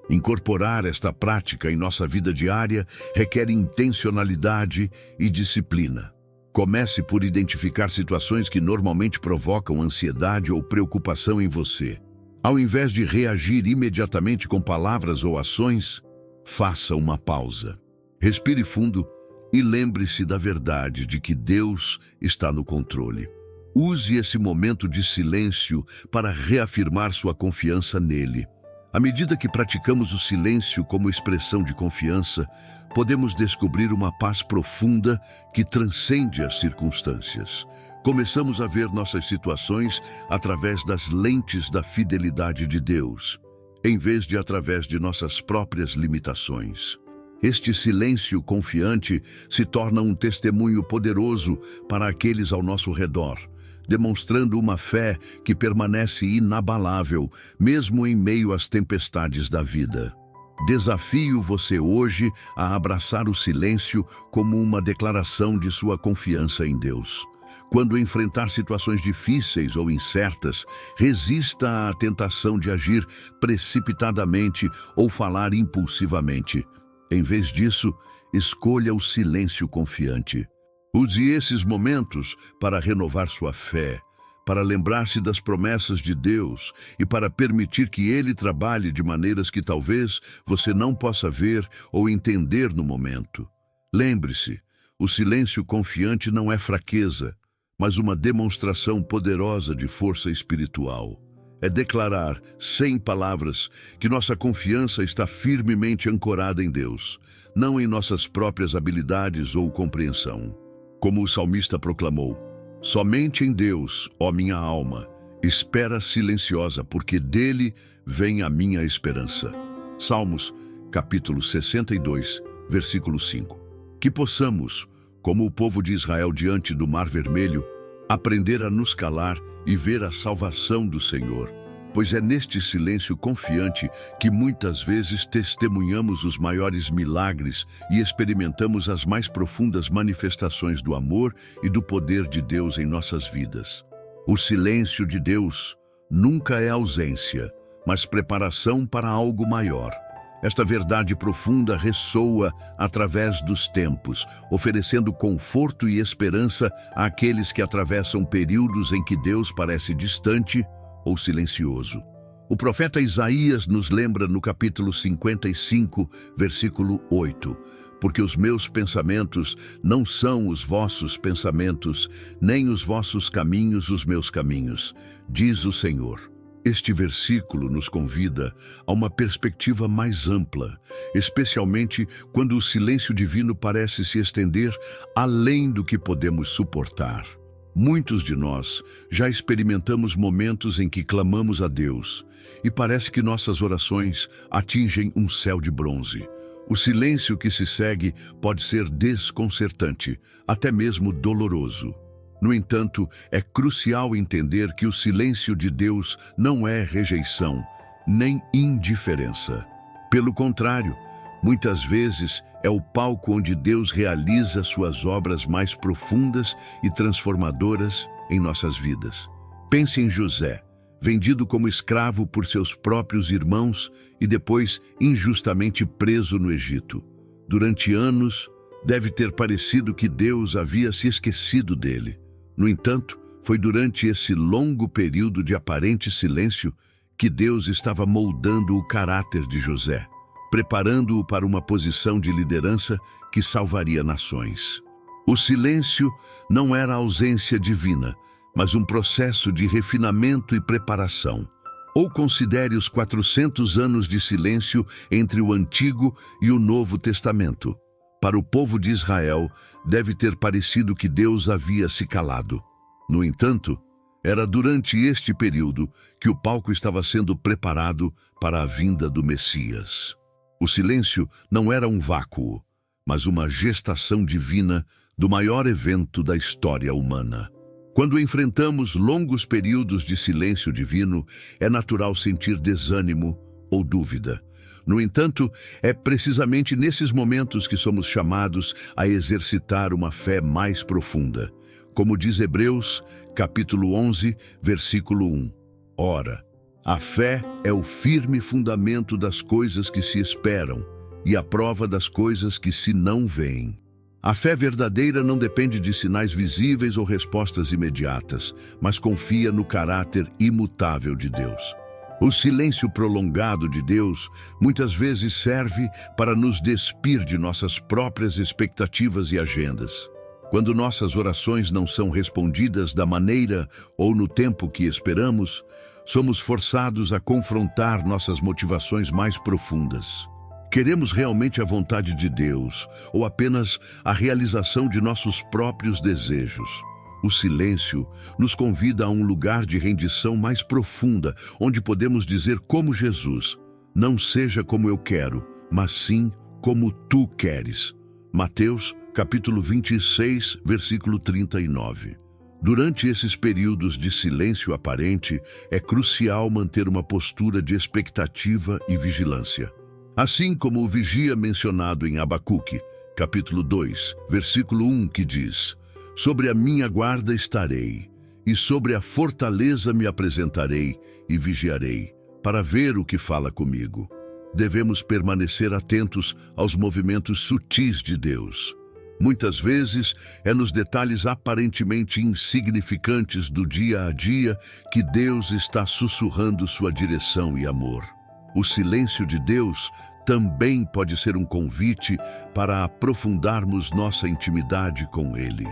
Incorporar esta prática em nossa vida diária requer intencionalidade e disciplina. Comece por identificar situações que normalmente provocam ansiedade ou preocupação em você. Ao invés de reagir imediatamente com palavras ou ações, faça uma pausa. Respire fundo e lembre-se da verdade de que Deus está no controle. Use esse momento de silêncio para reafirmar sua confiança nele. À medida que praticamos o silêncio como expressão de confiança, podemos descobrir uma paz profunda que transcende as circunstâncias. Começamos a ver nossas situações através das lentes da fidelidade de Deus, em vez de através de nossas próprias limitações. Este silêncio confiante se torna um testemunho poderoso para aqueles ao nosso redor, demonstrando uma fé que permanece inabalável, mesmo em meio às tempestades da vida. Desafio você hoje a abraçar o silêncio como uma declaração de sua confiança em Deus. Quando enfrentar situações difíceis ou incertas, resista à tentação de agir precipitadamente ou falar impulsivamente. Em vez disso, escolha o silêncio confiante. Use esses momentos para renovar sua fé, para lembrar-se das promessas de Deus e para permitir que Ele trabalhe de maneiras que talvez você não possa ver ou entender no momento. Lembre-se, o silêncio confiante não é fraqueza, mas uma demonstração poderosa de força espiritual. É declarar, sem palavras, que nossa confiança está firmemente ancorada em Deus, não em nossas próprias habilidades ou compreensão. Como o salmista proclamou, somente em Deus, ó minha alma, espera silenciosa, porque dele vem a minha esperança. Salmos, capítulo 62, versículo 5. Que possamos, como o povo de Israel diante do Mar Vermelho, aprender a nos calar e ver a salvação do Senhor, pois é neste silêncio confiante que muitas vezes testemunhamos os maiores milagres e experimentamos as mais profundas manifestações do amor e do poder de Deus em nossas vidas. O silêncio de Deus nunca é ausência, mas preparação para algo maior. Esta verdade profunda ressoa através dos tempos, oferecendo conforto e esperança àqueles que atravessam períodos em que Deus parece distante ou silencioso. O profeta Isaías nos lembra no capítulo 55, versículo 8, porque os meus pensamentos não são os vossos pensamentos, nem os vossos caminhos os meus caminhos, diz o Senhor. Este versículo nos convida a uma perspectiva mais ampla, especialmente quando o silêncio divino parece se estender além do que podemos suportar. Muitos de nós já experimentamos momentos em que clamamos a Deus e parece que nossas orações atingem um céu de bronze. O silêncio que se segue pode ser desconcertante, até mesmo doloroso. No entanto, é crucial entender que o silêncio de Deus não é rejeição, nem indiferença. Pelo contrário, muitas vezes é o palco onde Deus realiza suas obras mais profundas e transformadoras em nossas vidas. Pense em José, vendido como escravo por seus próprios irmãos e depois injustamente preso no Egito. Durante anos, deve ter parecido que Deus havia se esquecido dele. No entanto, foi durante esse longo período de aparente silêncio que Deus estava moldando o caráter de José, preparando-o para uma posição de liderança que salvaria nações. O silêncio não era ausência divina, mas um processo de refinamento e preparação. Ou considere os 400 anos de silêncio entre o Antigo e o Novo Testamento. Para o povo de Israel, deve ter parecido que Deus havia se calado. No entanto, era durante este período que o palco estava sendo preparado para a vinda do Messias. O silêncio não era um vácuo, mas uma gestação divina do maior evento da história humana. Quando enfrentamos longos períodos de silêncio divino, é natural sentir desânimo ou dúvida. No entanto, é precisamente nesses momentos que somos chamados a exercitar uma fé mais profunda. Como diz Hebreus, capítulo 11, versículo 1. Ora, a fé é o firme fundamento das coisas que se esperam e a prova das coisas que se não veem. A fé verdadeira não depende de sinais visíveis ou respostas imediatas, mas confia no caráter imutável de Deus. O silêncio prolongado de Deus muitas vezes serve para nos despir de nossas próprias expectativas e agendas. Quando nossas orações não são respondidas da maneira ou no tempo que esperamos, somos forçados a confrontar nossas motivações mais profundas. Queremos realmente a vontade de Deus ou apenas a realização de nossos próprios desejos? O silêncio nos convida a um lugar de rendição mais profunda, onde podemos dizer como Jesus: não seja como eu quero, mas sim como tu queres. Mateus, capítulo 26, versículo 39. Durante esses períodos de silêncio aparente, é crucial manter uma postura de expectativa e vigilância. Assim como o vigia mencionado em Abacuque, capítulo 2, versículo 1, que diz: sobre a minha guarda estarei, e sobre a fortaleza me apresentarei e vigiarei, para ver o que fala comigo. Devemos permanecer atentos aos movimentos sutis de Deus. Muitas vezes é nos detalhes aparentemente insignificantes do dia a dia que Deus está sussurrando sua direção e amor. O silêncio de Deus também pode ser um convite para aprofundarmos nossa intimidade com Ele.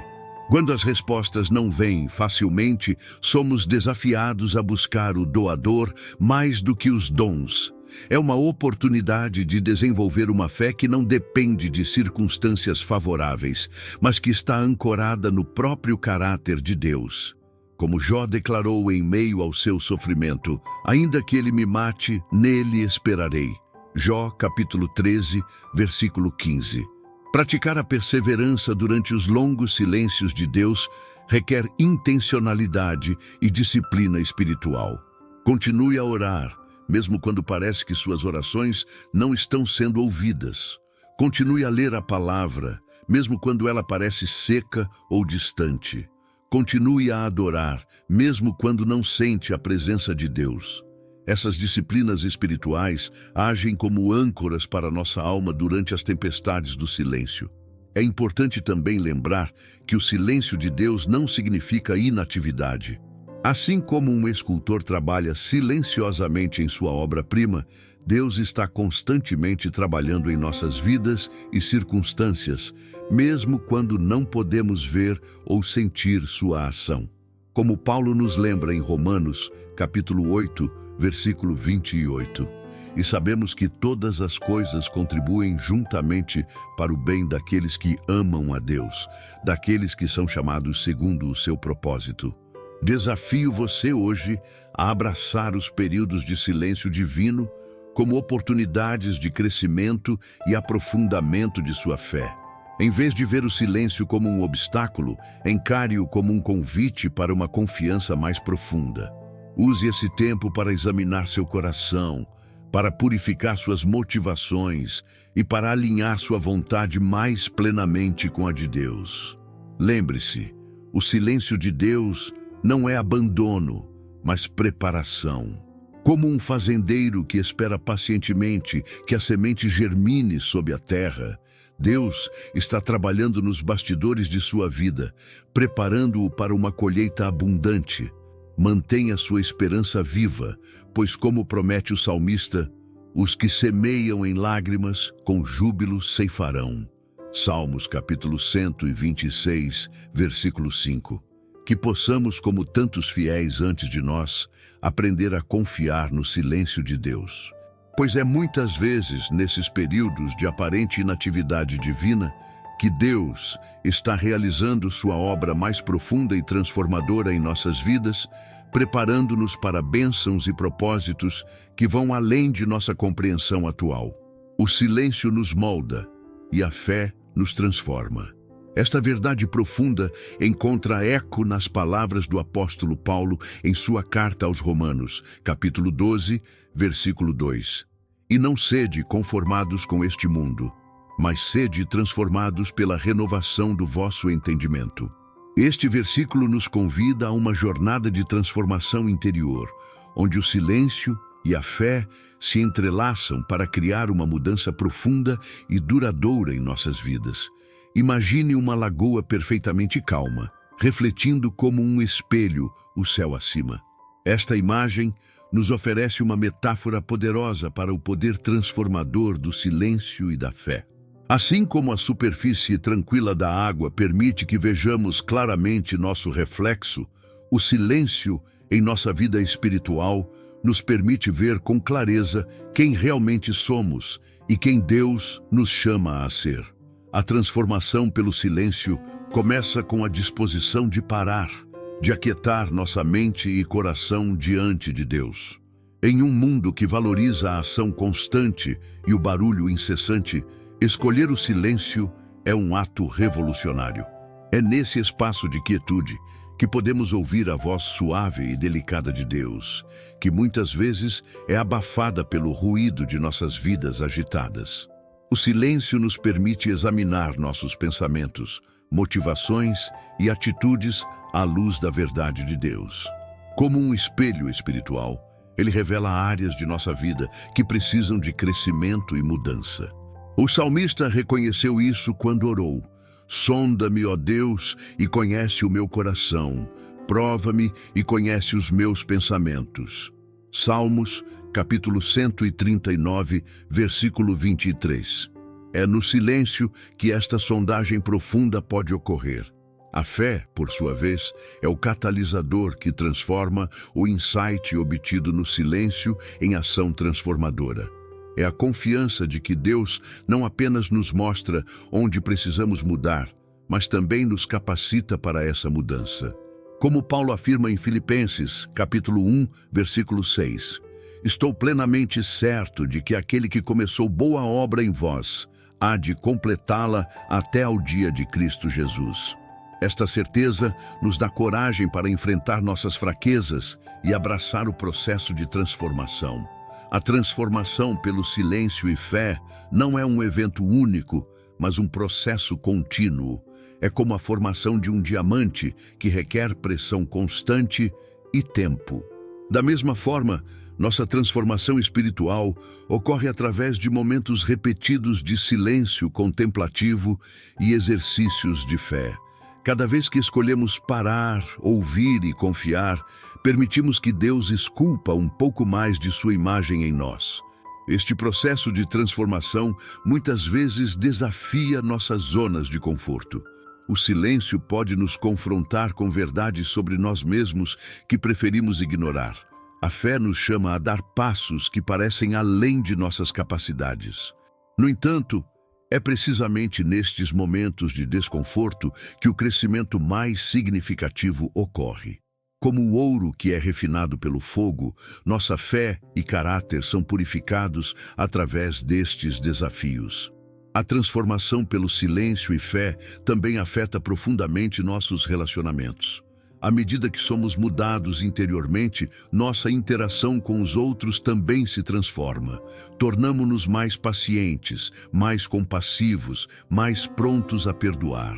Quando as respostas não vêm facilmente, somos desafiados a buscar o doador mais do que os dons. É uma oportunidade de desenvolver uma fé que não depende de circunstâncias favoráveis, mas que está ancorada no próprio caráter de Deus. Como Jó declarou em meio ao seu sofrimento: ainda que ele me mate, nele esperarei. Jó, capítulo 13, versículo 15. Praticar a perseverança durante os longos silêncios de Deus requer intencionalidade e disciplina espiritual. Continue a orar, mesmo quando parece que suas orações não estão sendo ouvidas. Continue a ler a palavra, mesmo quando ela parece seca ou distante. Continue a adorar, mesmo quando não sente a presença de Deus. Essas disciplinas espirituais agem como âncoras para nossa alma durante as tempestades do silêncio. É importante também lembrar que o silêncio de Deus não significa inatividade. Assim como um escultor trabalha silenciosamente em sua obra-prima, Deus está constantemente trabalhando em nossas vidas e circunstâncias, mesmo quando não podemos ver ou sentir sua ação. Como Paulo nos lembra em Romanos, capítulo 8, versículo 28. E sabemos que todas as coisas contribuem juntamente para o bem daqueles que amam a Deus, daqueles que são chamados segundo o seu propósito. Desafio você hoje a abraçar os períodos de silêncio divino como oportunidades de crescimento e aprofundamento de sua fé. Em vez de ver o silêncio como um obstáculo, encare-o como um convite para uma confiança mais profunda. Use esse tempo para examinar seu coração, para purificar suas motivações e para alinhar sua vontade mais plenamente com a de Deus. Lembre-se, o silêncio de Deus não é abandono, mas preparação. Como um fazendeiro que espera pacientemente que a semente germine sob a terra, Deus está trabalhando nos bastidores de sua vida, preparando-o para uma colheita abundante. Mantenha sua esperança viva, pois como promete o salmista, os que semeiam em lágrimas, com júbilo ceifarão. Salmos capítulo 126, versículo 5. Que possamos, como tantos fiéis antes de nós, aprender a confiar no silêncio de Deus. Pois é muitas vezes, nesses períodos de aparente inatividade divina, que Deus está realizando sua obra mais profunda e transformadora em nossas vidas, preparando-nos para bênçãos e propósitos que vão além de nossa compreensão atual. O silêncio nos molda e a fé nos transforma. Esta verdade profunda encontra eco nas palavras do apóstolo Paulo em sua carta aos Romanos, capítulo 12, versículo 2. E não sede conformados com este mundo, mas sede transformados pela renovação do vosso entendimento. Este versículo nos convida a uma jornada de transformação interior, onde o silêncio e a fé se entrelaçam para criar uma mudança profunda e duradoura em nossas vidas. Imagine uma lagoa perfeitamente calma, refletindo como um espelho o céu acima. Esta imagem nos oferece uma metáfora poderosa para o poder transformador do silêncio e da fé. Assim como a superfície tranquila da água permite que vejamos claramente nosso reflexo, o silêncio em nossa vida espiritual nos permite ver com clareza quem realmente somos e quem Deus nos chama a ser. A transformação pelo silêncio começa com a disposição de parar, de aquietar nossa mente e coração diante de Deus. Em um mundo que valoriza a ação constante e o barulho incessante, escolher o silêncio é um ato revolucionário. É nesse espaço de quietude que podemos ouvir a voz suave e delicada de Deus, que muitas vezes é abafada pelo ruído de nossas vidas agitadas. O silêncio nos permite examinar nossos pensamentos, motivações e atitudes à luz da verdade de Deus. Como um espelho espiritual, ele revela áreas de nossa vida que precisam de crescimento e mudança. O salmista reconheceu isso quando orou: sonda-me, ó Deus, e conhece o meu coração. Prova-me e conhece os meus pensamentos. Salmos, capítulo 139, versículo 23. É no silêncio que esta sondagem profunda pode ocorrer. A fé, por sua vez, é o catalisador que transforma o insight obtido no silêncio em ação transformadora. É a confiança de que Deus não apenas nos mostra onde precisamos mudar, mas também nos capacita para essa mudança. Como Paulo afirma em Filipenses, capítulo 1, versículo 6, Estou plenamente certo de que aquele que começou boa obra em vós há de completá-la até ao dia de Cristo Jesus. Esta certeza nos dá coragem para enfrentar nossas fraquezas e abraçar o processo de transformação. A transformação pelo silêncio e fé não é um evento único, mas um processo contínuo. É como a formação de um diamante que requer pressão constante e tempo. Da mesma forma, nossa transformação espiritual ocorre através de momentos repetidos de silêncio contemplativo e exercícios de fé. Cada vez que escolhemos parar, ouvir e confiar, permitimos que Deus esculpa um pouco mais de sua imagem em nós. Este processo de transformação muitas vezes desafia nossas zonas de conforto. O silêncio pode nos confrontar com verdades sobre nós mesmos que preferimos ignorar. A fé nos chama a dar passos que parecem além de nossas capacidades. No entanto, é precisamente nestes momentos de desconforto que o crescimento mais significativo ocorre. Como o ouro que é refinado pelo fogo, nossa fé e caráter são purificados através destes desafios. A transformação pelo silêncio e fé também afeta profundamente nossos relacionamentos. À medida que somos mudados interiormente, nossa interação com os outros também se transforma. Tornamo-nos mais pacientes, mais compassivos, mais prontos a perdoar.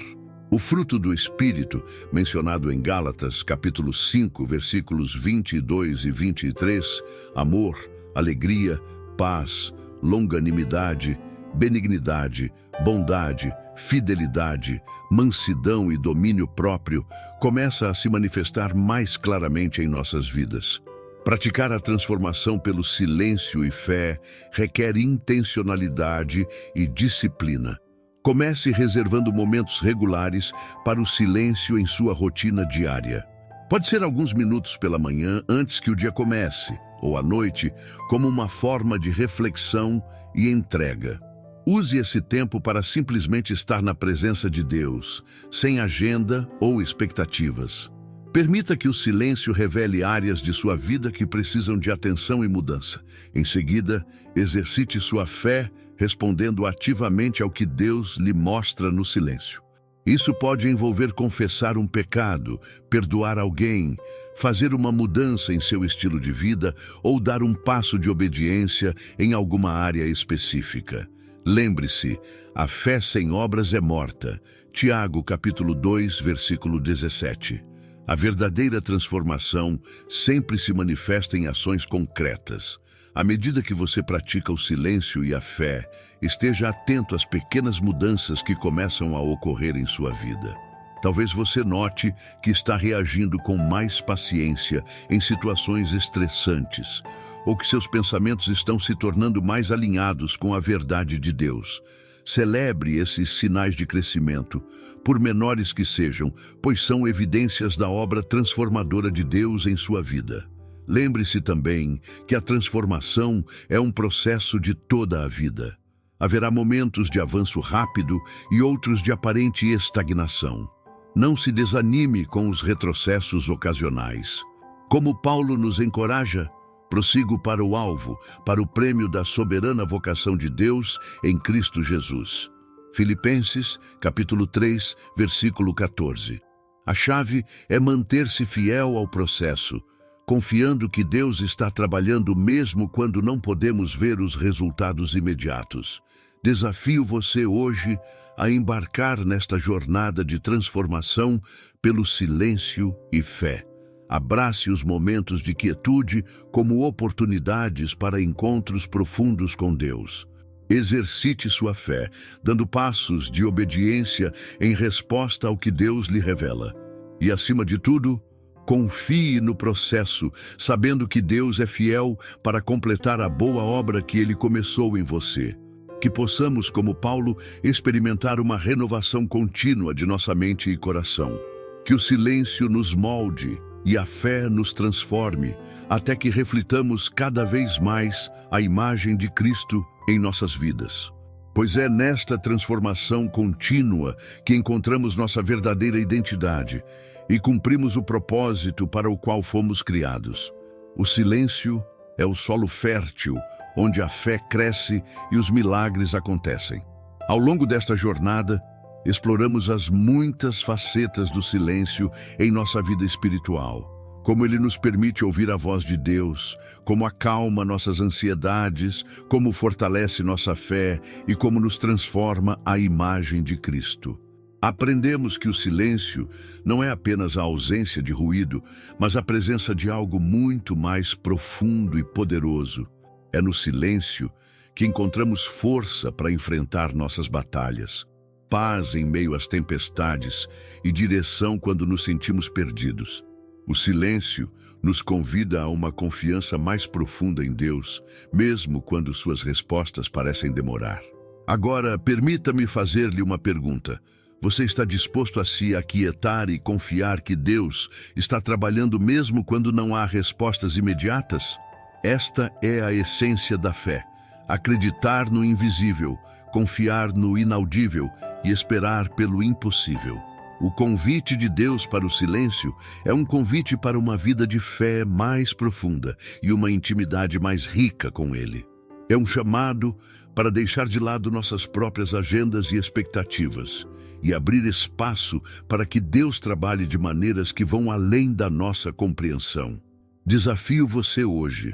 O fruto do Espírito, mencionado em Gálatas, capítulo 5, versículos 22 e 23, amor, alegria, paz, longanimidade, benignidade, bondade, fidelidade, mansidão e domínio próprio, começa a se manifestar mais claramente em nossas vidas. Praticar a transformação pelo silêncio e fé requer intencionalidade e disciplina. Comece reservando momentos regulares para o silêncio em sua rotina diária. Pode ser alguns minutos pela manhã antes que o dia comece, ou à noite, como uma forma de reflexão e entrega. Use esse tempo para simplesmente estar na presença de Deus, sem agenda ou expectativas. Permita que o silêncio revele áreas de sua vida que precisam de atenção e mudança. Em seguida, exercite sua fé, respondendo ativamente ao que Deus lhe mostra no silêncio. Isso pode envolver confessar um pecado, perdoar alguém, fazer uma mudança em seu estilo de vida ou dar um passo de obediência em alguma área específica. Lembre-se, a fé sem obras é morta. Tiago, capítulo 2, versículo 17. A verdadeira transformação sempre se manifesta em ações concretas. À medida que você pratica o silêncio e a fé, esteja atento às pequenas mudanças que começam a ocorrer em sua vida. Talvez você note que está reagindo com mais paciência em situações estressantes, ou que seus pensamentos estão se tornando mais alinhados com a verdade de Deus. Celebre esses sinais de crescimento, por menores que sejam, pois são evidências da obra transformadora de Deus em sua vida. Lembre-se também que a transformação é um processo de toda a vida. Haverá momentos de avanço rápido e outros de aparente estagnação. Não se desanime com os retrocessos ocasionais. Como Paulo nos encoraja, prossigo para o alvo, para o prêmio da soberana vocação de Deus em Cristo Jesus. Filipenses, capítulo 3, versículo 14. A chave é manter-se fiel ao processo, confiando que Deus está trabalhando mesmo quando não podemos ver os resultados imediatos. Desafio você hoje a embarcar nesta jornada de transformação pelo silêncio e fé. Abrace os momentos de quietude como oportunidades para encontros profundos com Deus. Exercite sua fé, dando passos de obediência em resposta ao que Deus lhe revela. E, acima de tudo, confie no processo, sabendo que Deus é fiel para completar a boa obra que Ele começou em você. Que possamos, como Paulo, experimentar uma renovação contínua de nossa mente e coração. Que o silêncio nos molde e a fé nos transforme, até que reflitamos cada vez mais a imagem de Cristo em nossas vidas. Pois é nesta transformação contínua que encontramos nossa verdadeira identidade e cumprimos o propósito para o qual fomos criados. O silêncio É o solo fértil, onde a fé cresce e os milagres acontecem. Ao longo desta jornada, exploramos as muitas facetas do silêncio em nossa vida espiritual. Como ele nos permite ouvir a voz de Deus, como acalma nossas ansiedades, como fortalece nossa fé e como nos transforma à imagem de Cristo. Aprendemos que o silêncio não é apenas a ausência de ruído, mas a presença de algo muito mais profundo e poderoso. É no silêncio que encontramos força para enfrentar nossas batalhas, paz em meio às tempestades e direção quando nos sentimos perdidos. O silêncio nos convida a uma confiança mais profunda em Deus, mesmo quando suas respostas parecem demorar. Agora, permita-me fazer-lhe uma pergunta. Você está disposto a se aquietar e confiar que Deus está trabalhando mesmo quando não há respostas imediatas? Esta é a essência da fé. Acreditar no invisível, confiar no inaudível e esperar pelo impossível. O convite de Deus para o silêncio é um convite para uma vida de fé mais profunda e uma intimidade mais rica com Ele. É um chamado para deixar de lado nossas próprias agendas e expectativas e abrir espaço para que Deus trabalhe de maneiras que vão além da nossa compreensão. Desafio você hoje.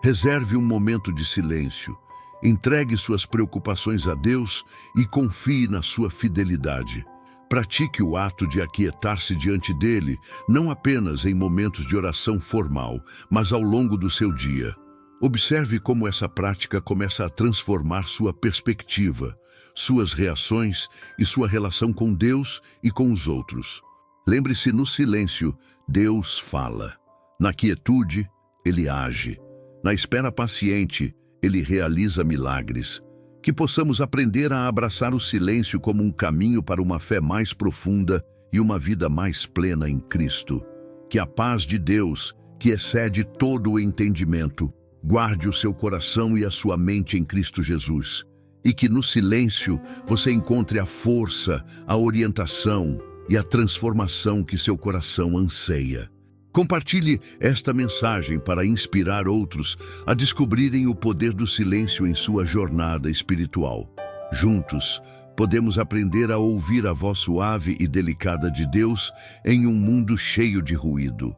Reserve um momento de silêncio. Entregue suas preocupações a Deus e confie na sua fidelidade. Pratique o ato de aquietar-se diante dele, não apenas em momentos de oração formal, mas ao longo do seu dia. Observe como essa prática começa a transformar sua perspectiva, suas reações e sua relação com Deus e com os outros. Lembre-se, no silêncio, Deus fala. Na quietude, Ele age. Na espera paciente, Ele realiza milagres. Que possamos aprender a abraçar o silêncio como um caminho para uma fé mais profunda e uma vida mais plena em Cristo. Que a paz de Deus, que excede todo o entendimento, guarde o seu coração e a sua mente em Cristo Jesus. E que no silêncio você encontre a força, a orientação e a transformação que seu coração anseia. Compartilhe esta mensagem para inspirar outros a descobrirem o poder do silêncio em sua jornada espiritual. Juntos, podemos aprender a ouvir a voz suave e delicada de Deus em um mundo cheio de ruído.